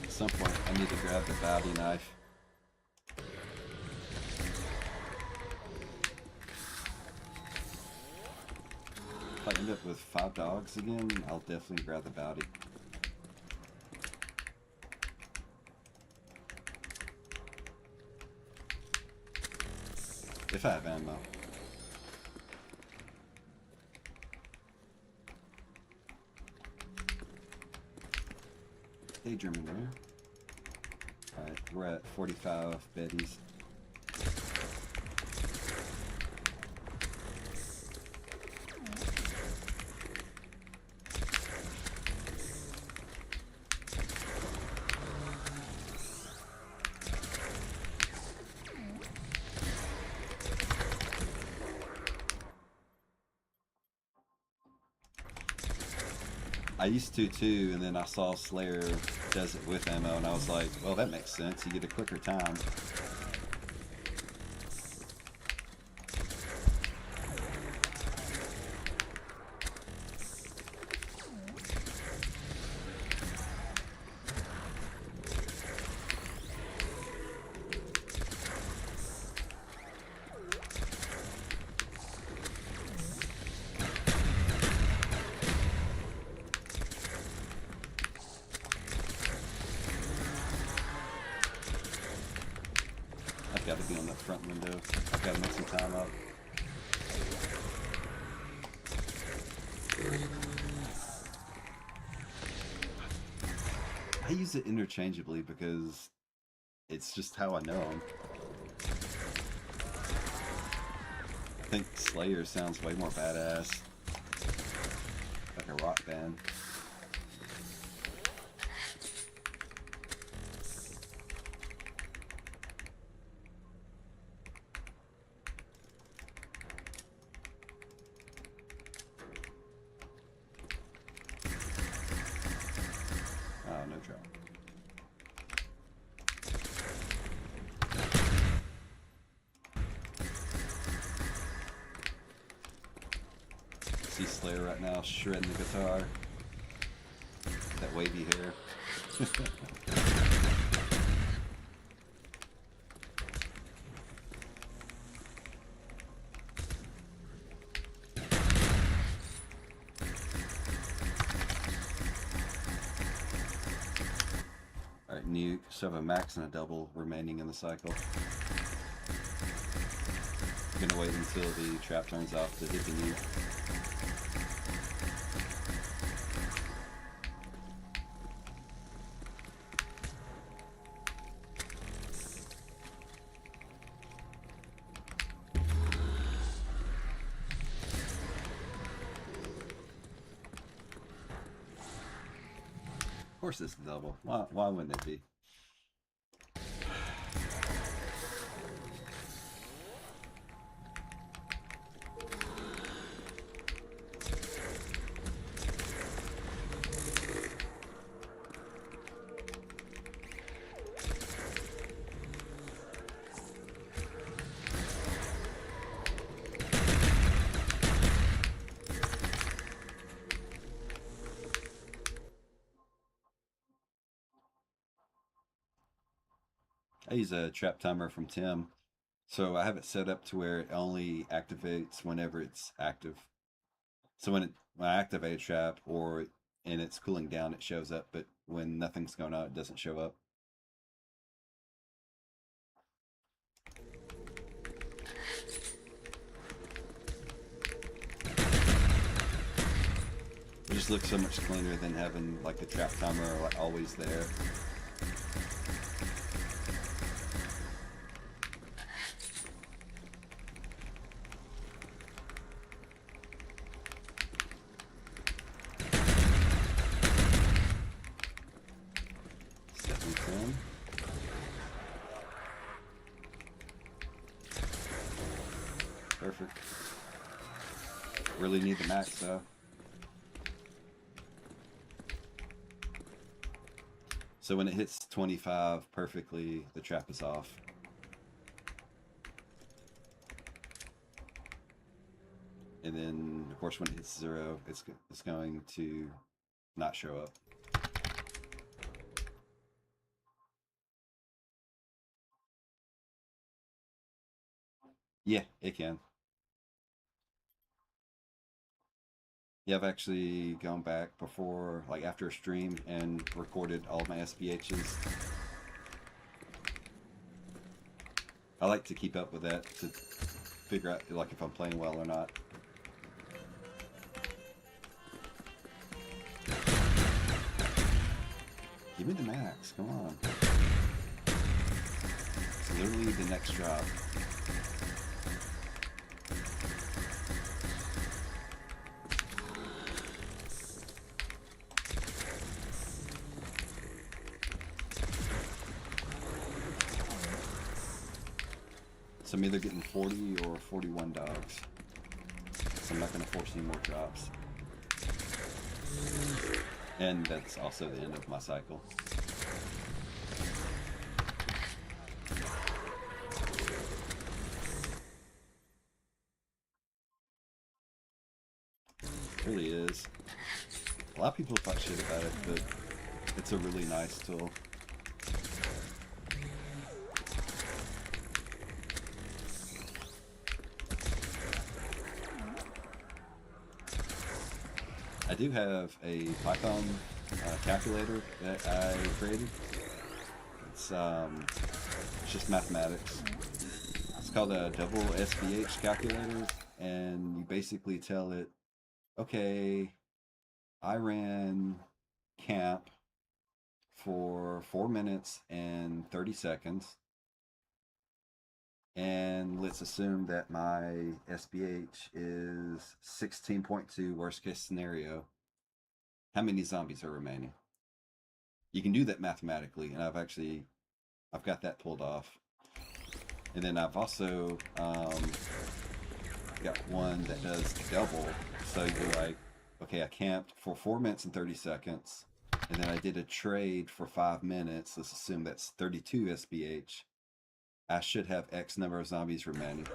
At some point I need to grab the bounty knife. If I end up with 5 dogs again, I'll definitely grab the bounty. If I have ammo. Daydreaming there. Alright, we're at 45 Betties. I used to too, and then I saw Slayer does it with ammo, and I was like, well, that makes sense. You get a quicker time. I've got to be on that front window. I've got to make some time up. I use it interchangeably because it's just how I know them. I think Slayer sounds way more badass. Like a rock band. Oh, no trouble. See Slayer right now shredding the guitar. That wavy hair. Alright, nuke. So I have a max and a double remaining in the cycle. gonna wait until the trap turns off to hit the knee. Of course it's double. Why wouldn't it be? I use a trap timer from Tim, so I have it set up to where it only activates whenever it's active. So when I activate a trap or and it's cooling down, it shows up, but when nothing's going on, it doesn't show up. It just looks so much cleaner than having like the trap timer like always there. Stepping 10. Perfect. Really need the max though. So when it hits 25 perfectly, the trap is off. And then, of course, when it hits 0, it's going to not show up. Yeah, it can. Yeah, I've actually gone back before, like after a stream, and recorded all my SPHs. I like to keep up with that to figure out like if I'm playing well or not. Give me the max, come on. It's literally the next drop. So I'm either getting 40 or 41 dogs. So I'm not going to force any more drops. And that's also the end of my cycle. It really is. A lot of people talk shit about it, but it's a really nice tool. I do have a Python calculator that I created. It's just mathematics. It's called a double SPH calculator, and you basically tell it, okay, I ran camp for 4 minutes and 30 seconds. And let's assume that my SPH is 16.2, worst case scenario. How many zombies are remaining? You can do that mathematically, and I've got that pulled off. And then I've also got one that does double. So you're like, okay, I camped for 4 minutes and 30 seconds, and then I did a trade for 5 minutes. Let's assume that's 32 SPH. I should have X number of zombies remaining.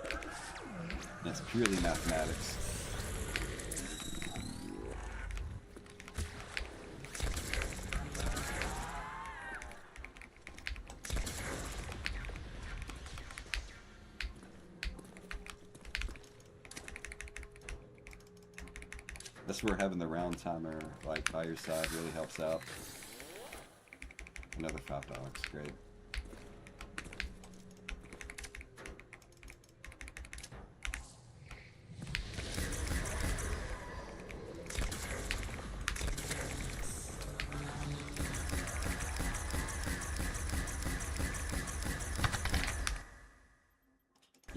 And it's purely mathematics. That's where having the round timer like by your side really helps out. Another $5, great.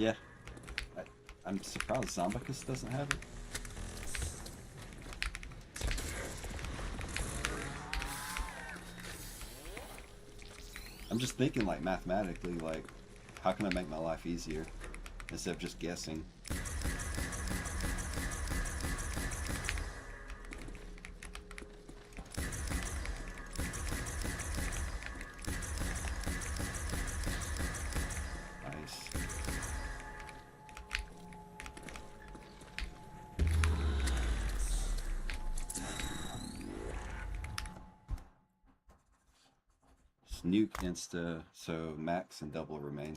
Yeah, I, I'm surprised Zombicus doesn't have it. I'm just thinking, like, mathematically, like, how can I make my life easier instead of just guessing? Nice. Nuke insta, so max and double remain.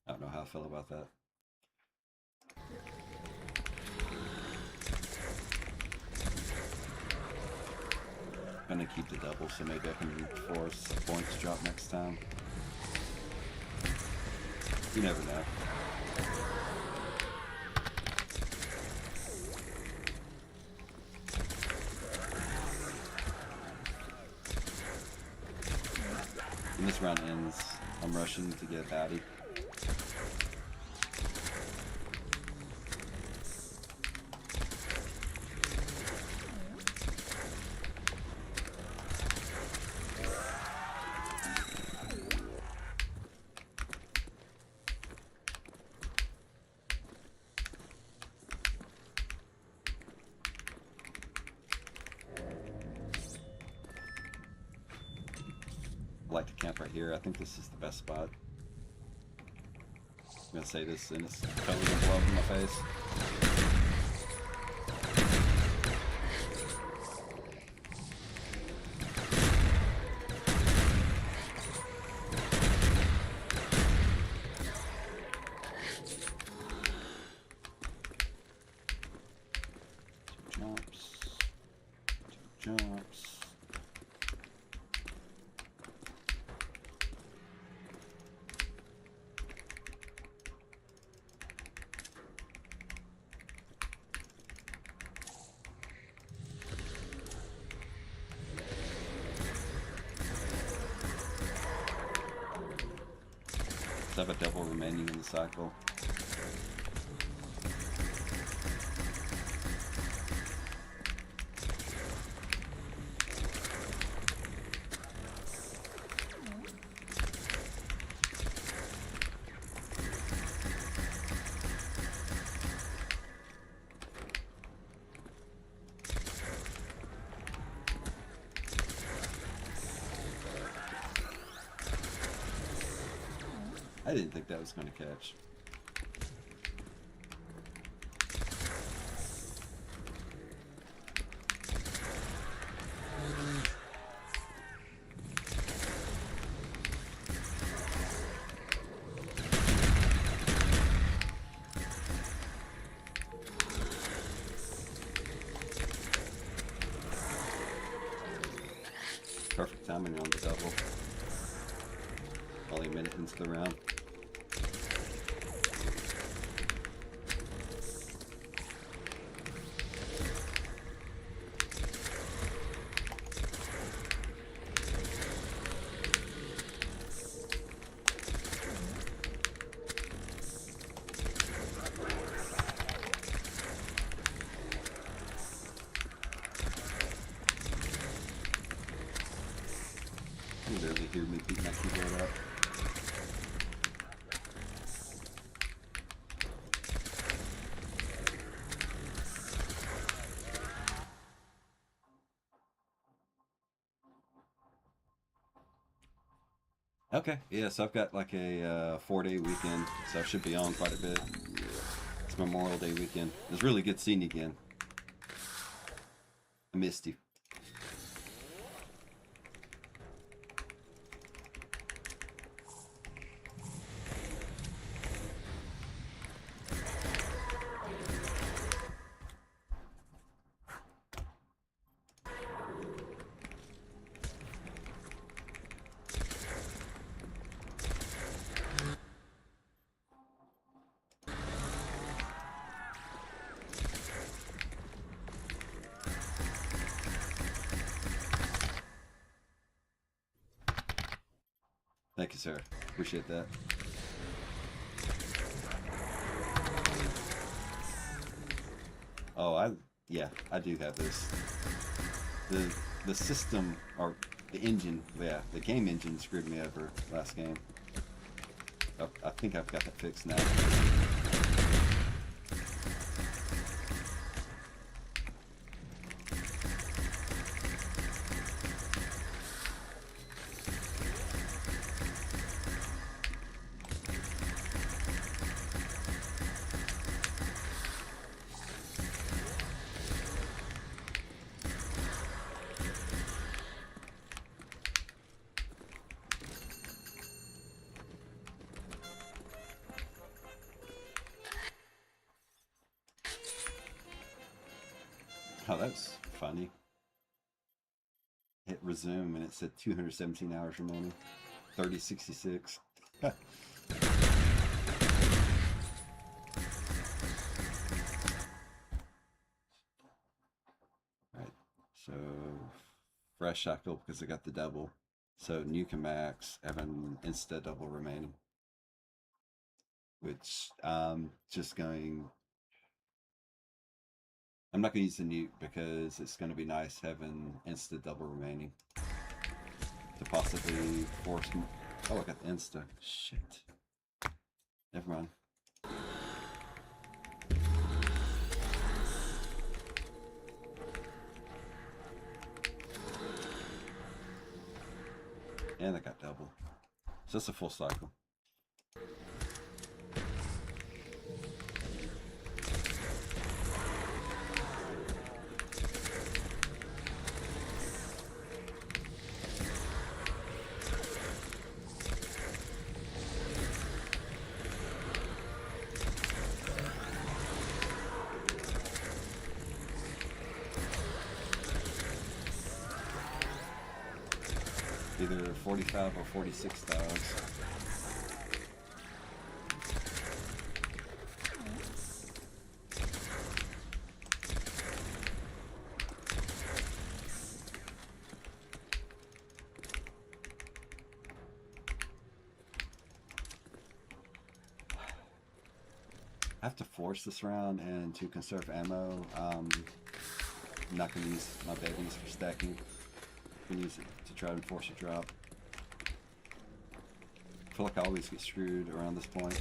I don't know how I feel about that. I'm gonna keep the double, so maybe I can force points drop next time. You never know. When this round ends, I'm rushing to get Batty. I like to camp right here. I think this is the best spot. I'm gonna say this and it's totally gonna blow up in my face. Two jumps. Two jumps. I have a double remaining in the cycle. I didn't think that was going to catch. Perfect timing on the double. Only a minute into the round. You can barely hear me beat my keyboard up. Okay, yeah, so I've got like a 4-day weekend, so I should be on quite a bit. It's Memorial Day weekend. It was really good seeing you again. I missed you. Thank you, sir. Appreciate that. Oh, yeah, I do have this. The the system or the engine, yeah, the game engine screwed me over last game. I think I've got that fixed now. Oh, that's funny. Hit resume and it said 217 hours remaining. 3066. Right. So fresh shackle because I got the double. So nuke and max have an insta double remaining. Which just going. I'm not going to use the nuke because it's going to be nice having insta double remaining to possibly force. Oh, I got the insta. Shit. Never mind. And I got double. So it's a full cycle. Either 45 or 46 stars. I have to force this round, and to conserve ammo, I'm not going to use my babies for stacking. I'm going to use it to try and force a drop. I feel like I always get screwed around this point.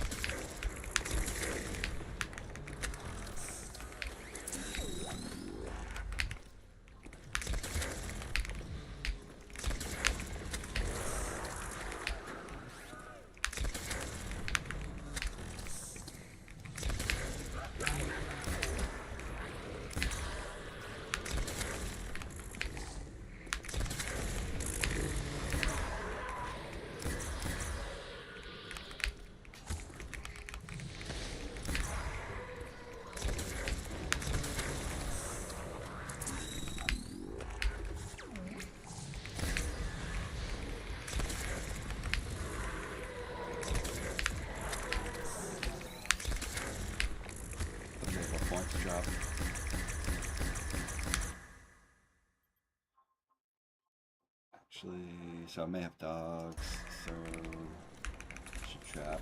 Drop. Actually, so I may have dogs, so I should trap.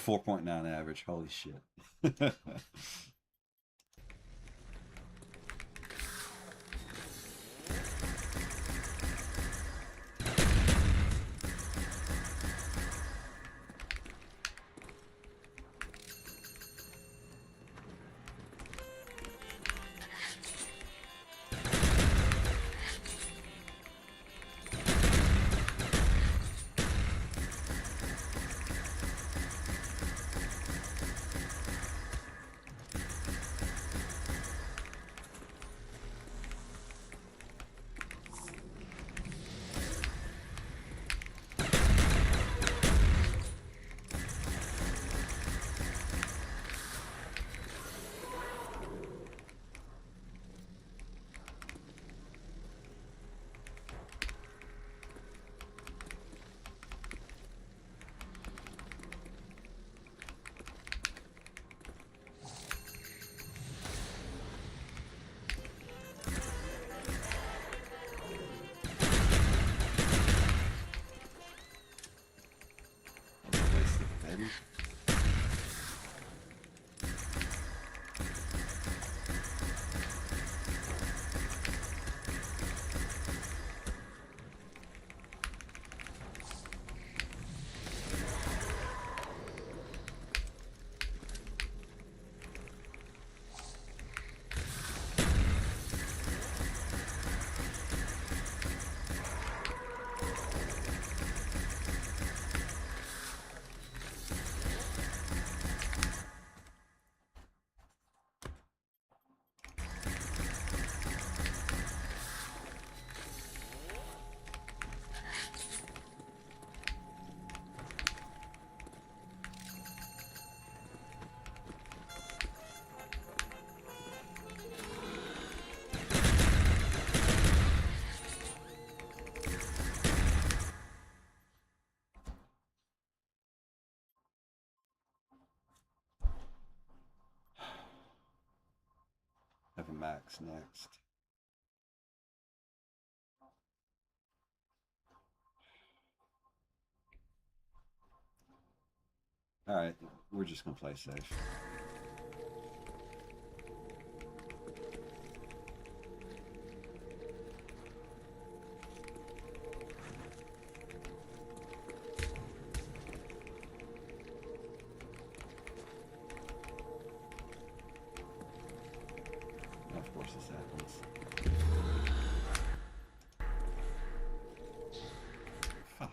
4.9 average. Holy shit. Have a max next. Alright, we're just gonna play safe. Of course this happens. Fuck.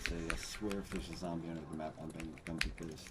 I swear if there's a zombie under the map, I'm gonna be pissed.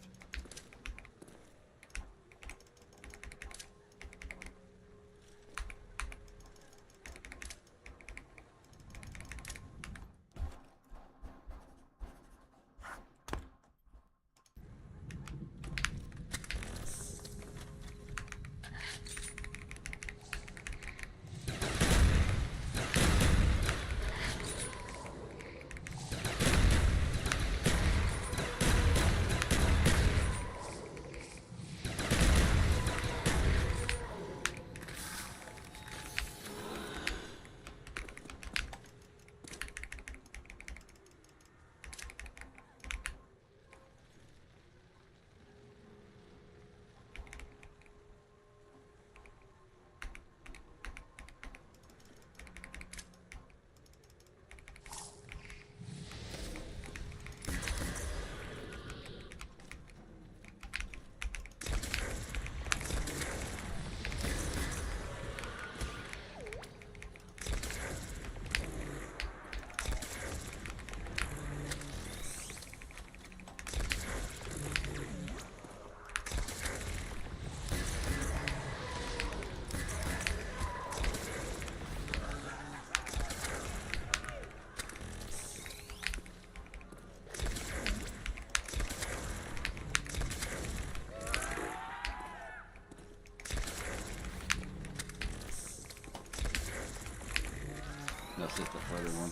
That's just the further one.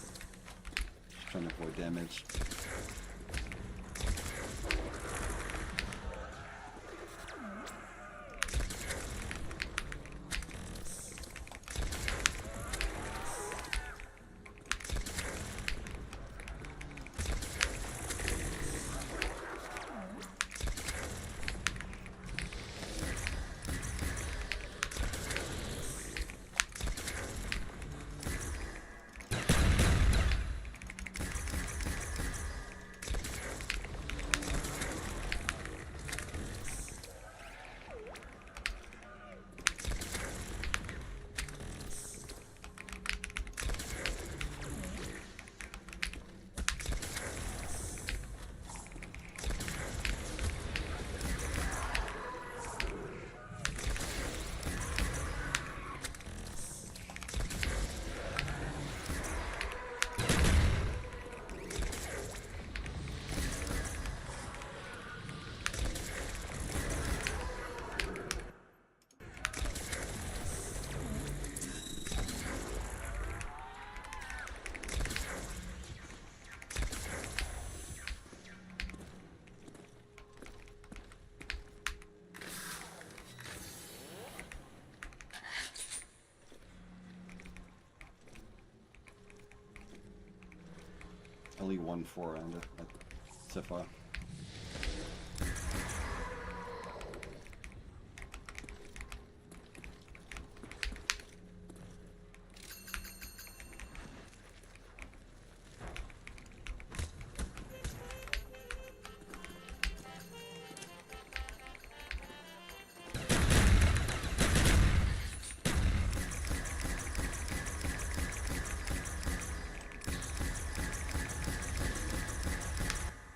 Trying to avoid damage. Only 1-4 under so far.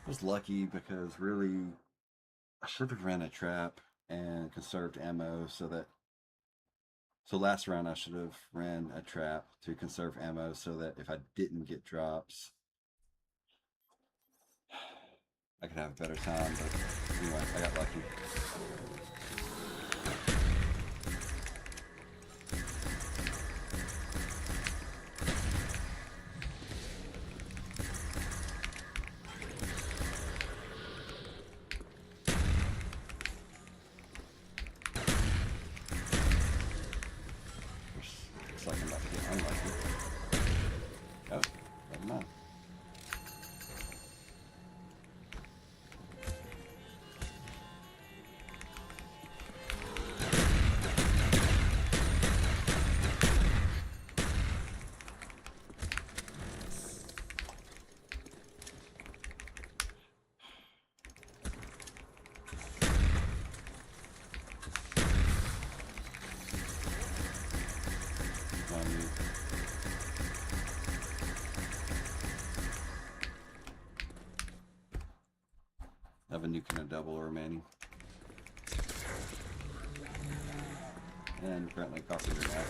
I was lucky because really I should have ran a trap and conserved ammo so last round I should have ran a trap to conserve ammo so that if I didn't get drops I could have a better time, but anyway, I got lucky. Looks like I'm about to get unlucky. Oh, never mind. I have a nuke and a double remaining. And apparently copied it out.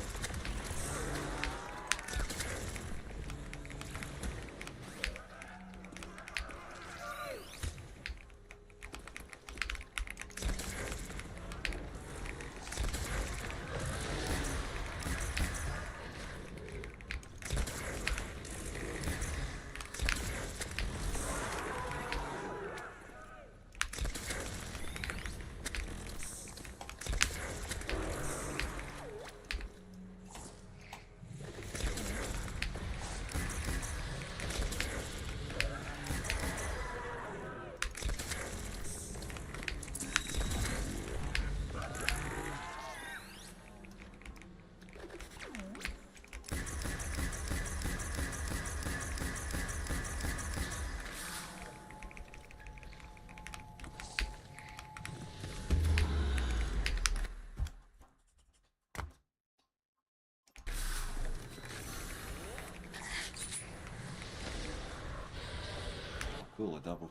Cool, a double.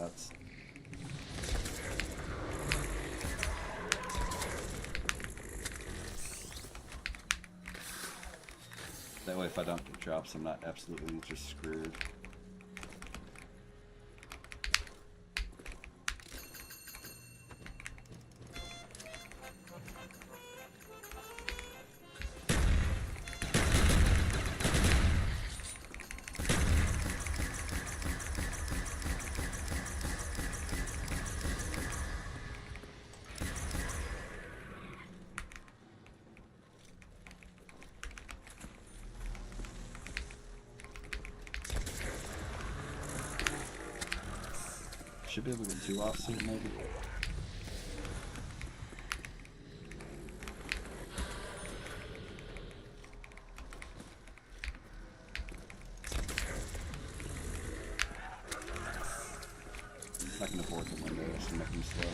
shots. That way if I don't get drops, I'm not absolutely just screwed. Should be able to get 2 offsuit maybe. I can afford the windows to make them slow.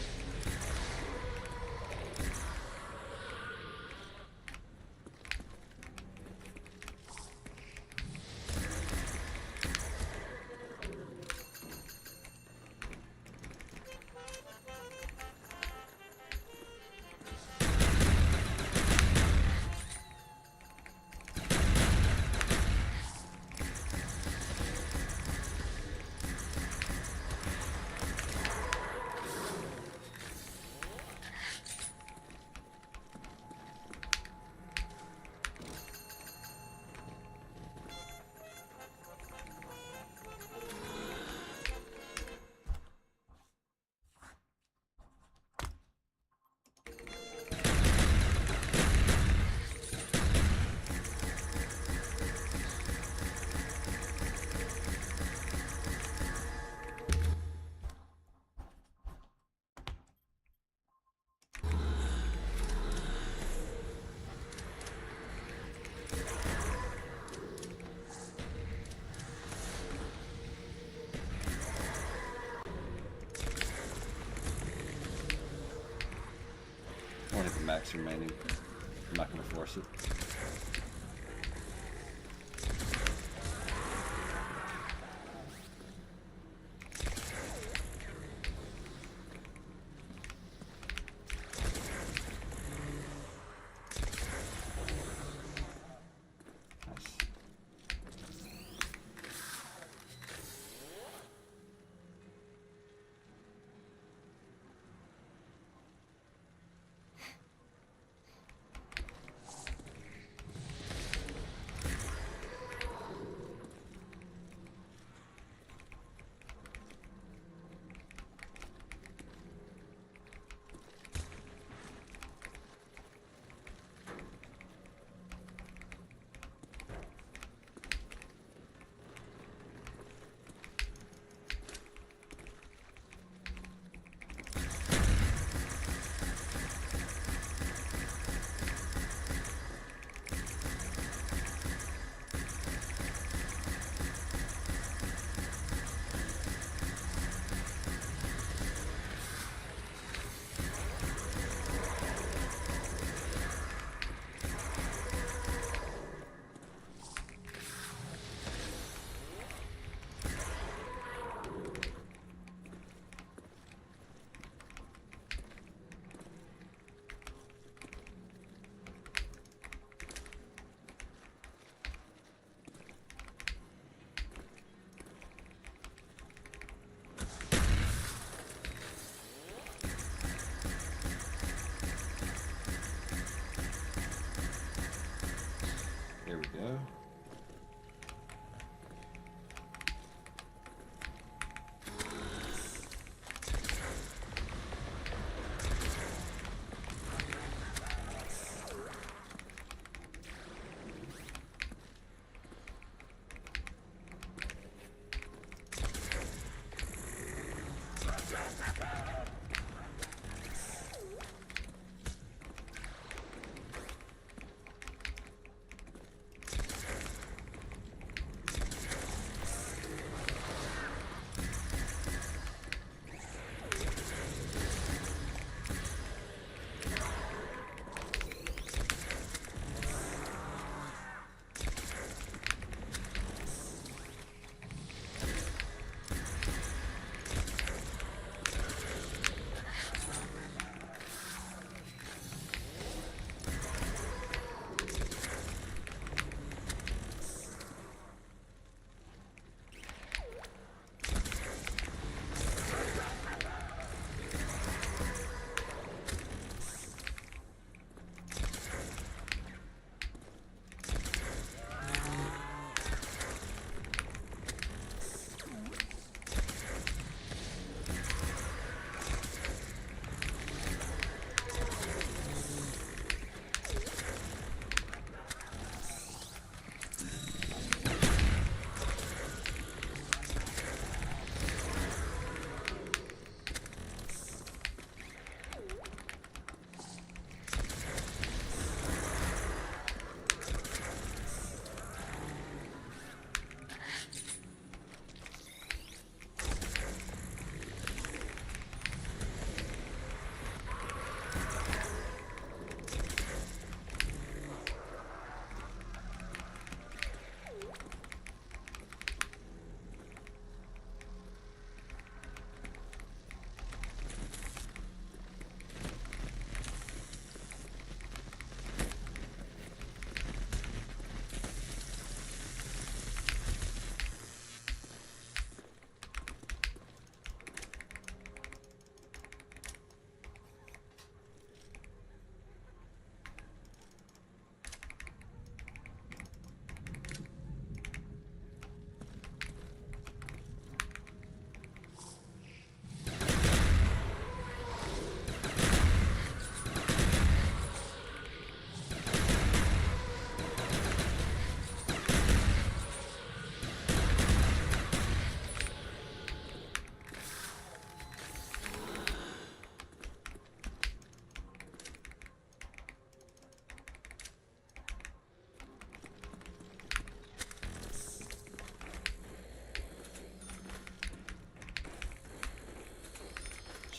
Only the max remaining. I'm not going to force it. Nice.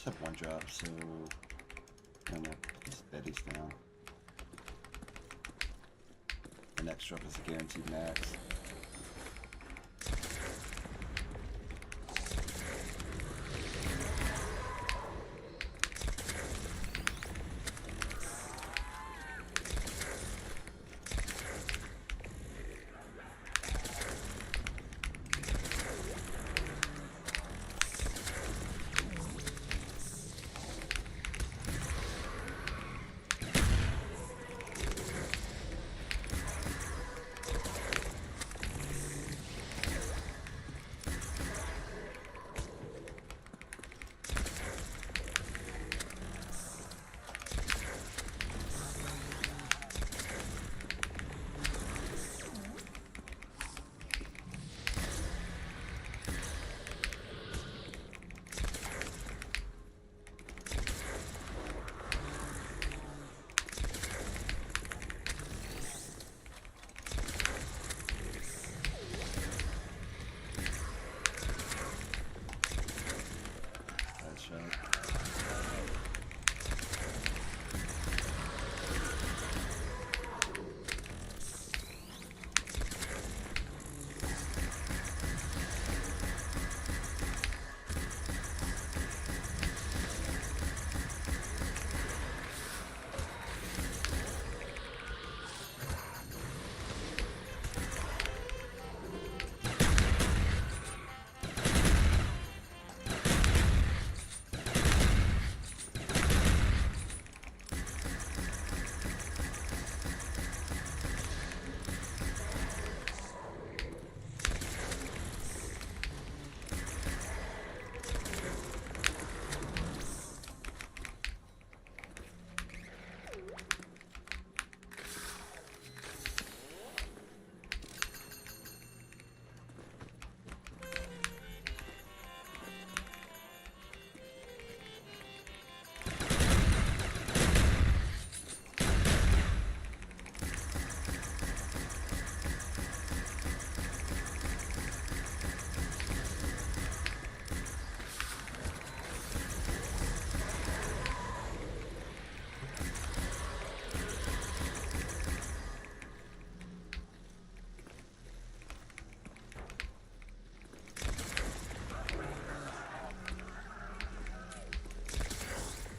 just have one drop, so I'm gonna put these betties down. The next drop is a guaranteed max.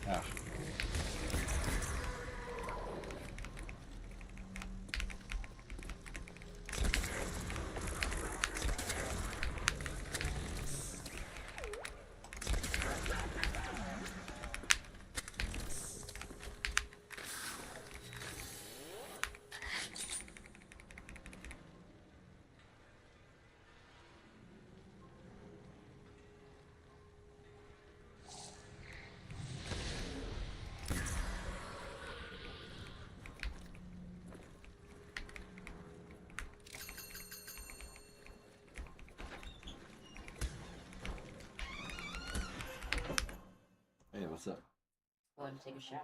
Ah. Hey, what's up? Going to take a shower.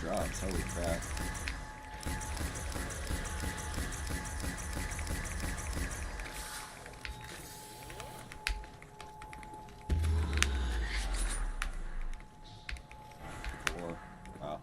drops. Holy crap. Four. Wow.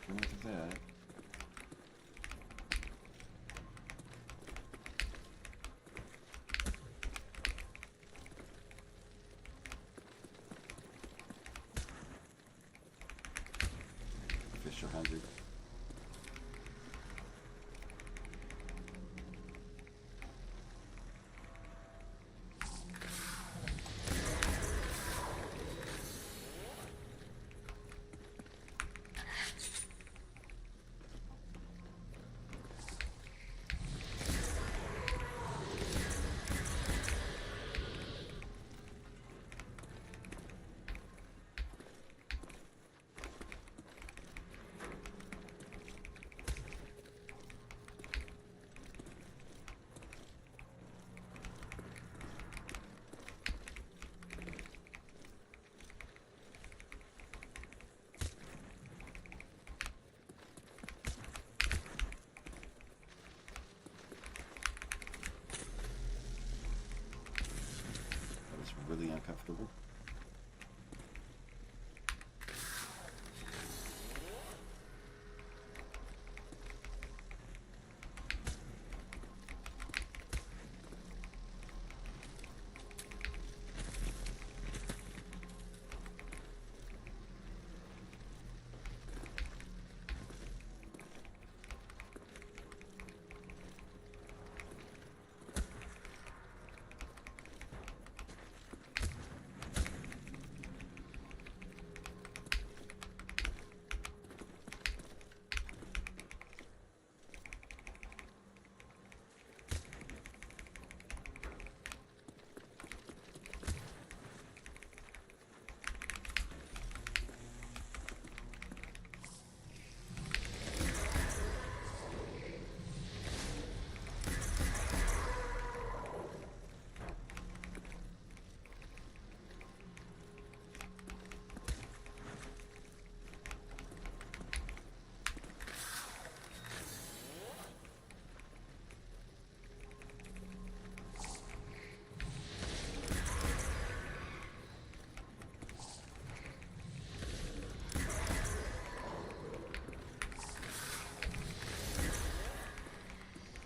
Look at that. Fish 100. That was really uncomfortable.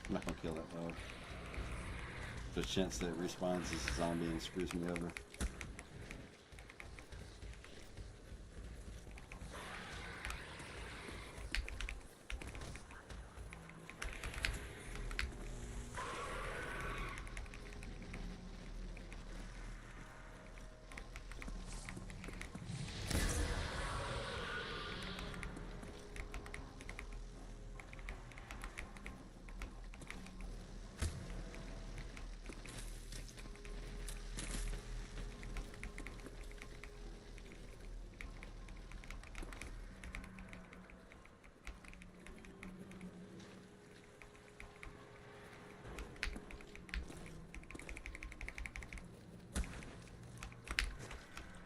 I'm not gonna kill that dog. There's a chance that it respawns as a zombie and screws me over.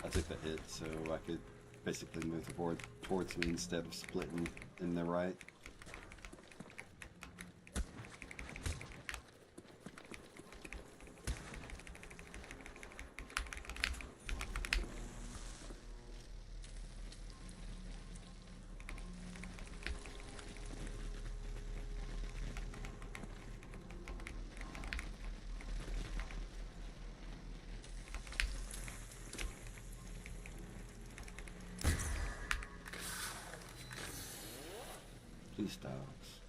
I took the hit so I could basically move the board towards me instead of splitting in the right. These dogs.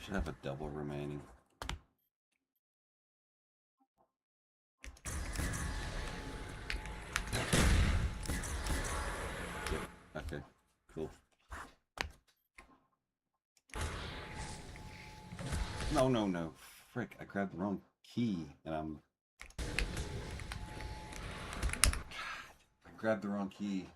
Should have a double remaining. Yep. Okay, cool. No, no, no. Frick, I grabbed the wrong key and I grabbed the wrong key.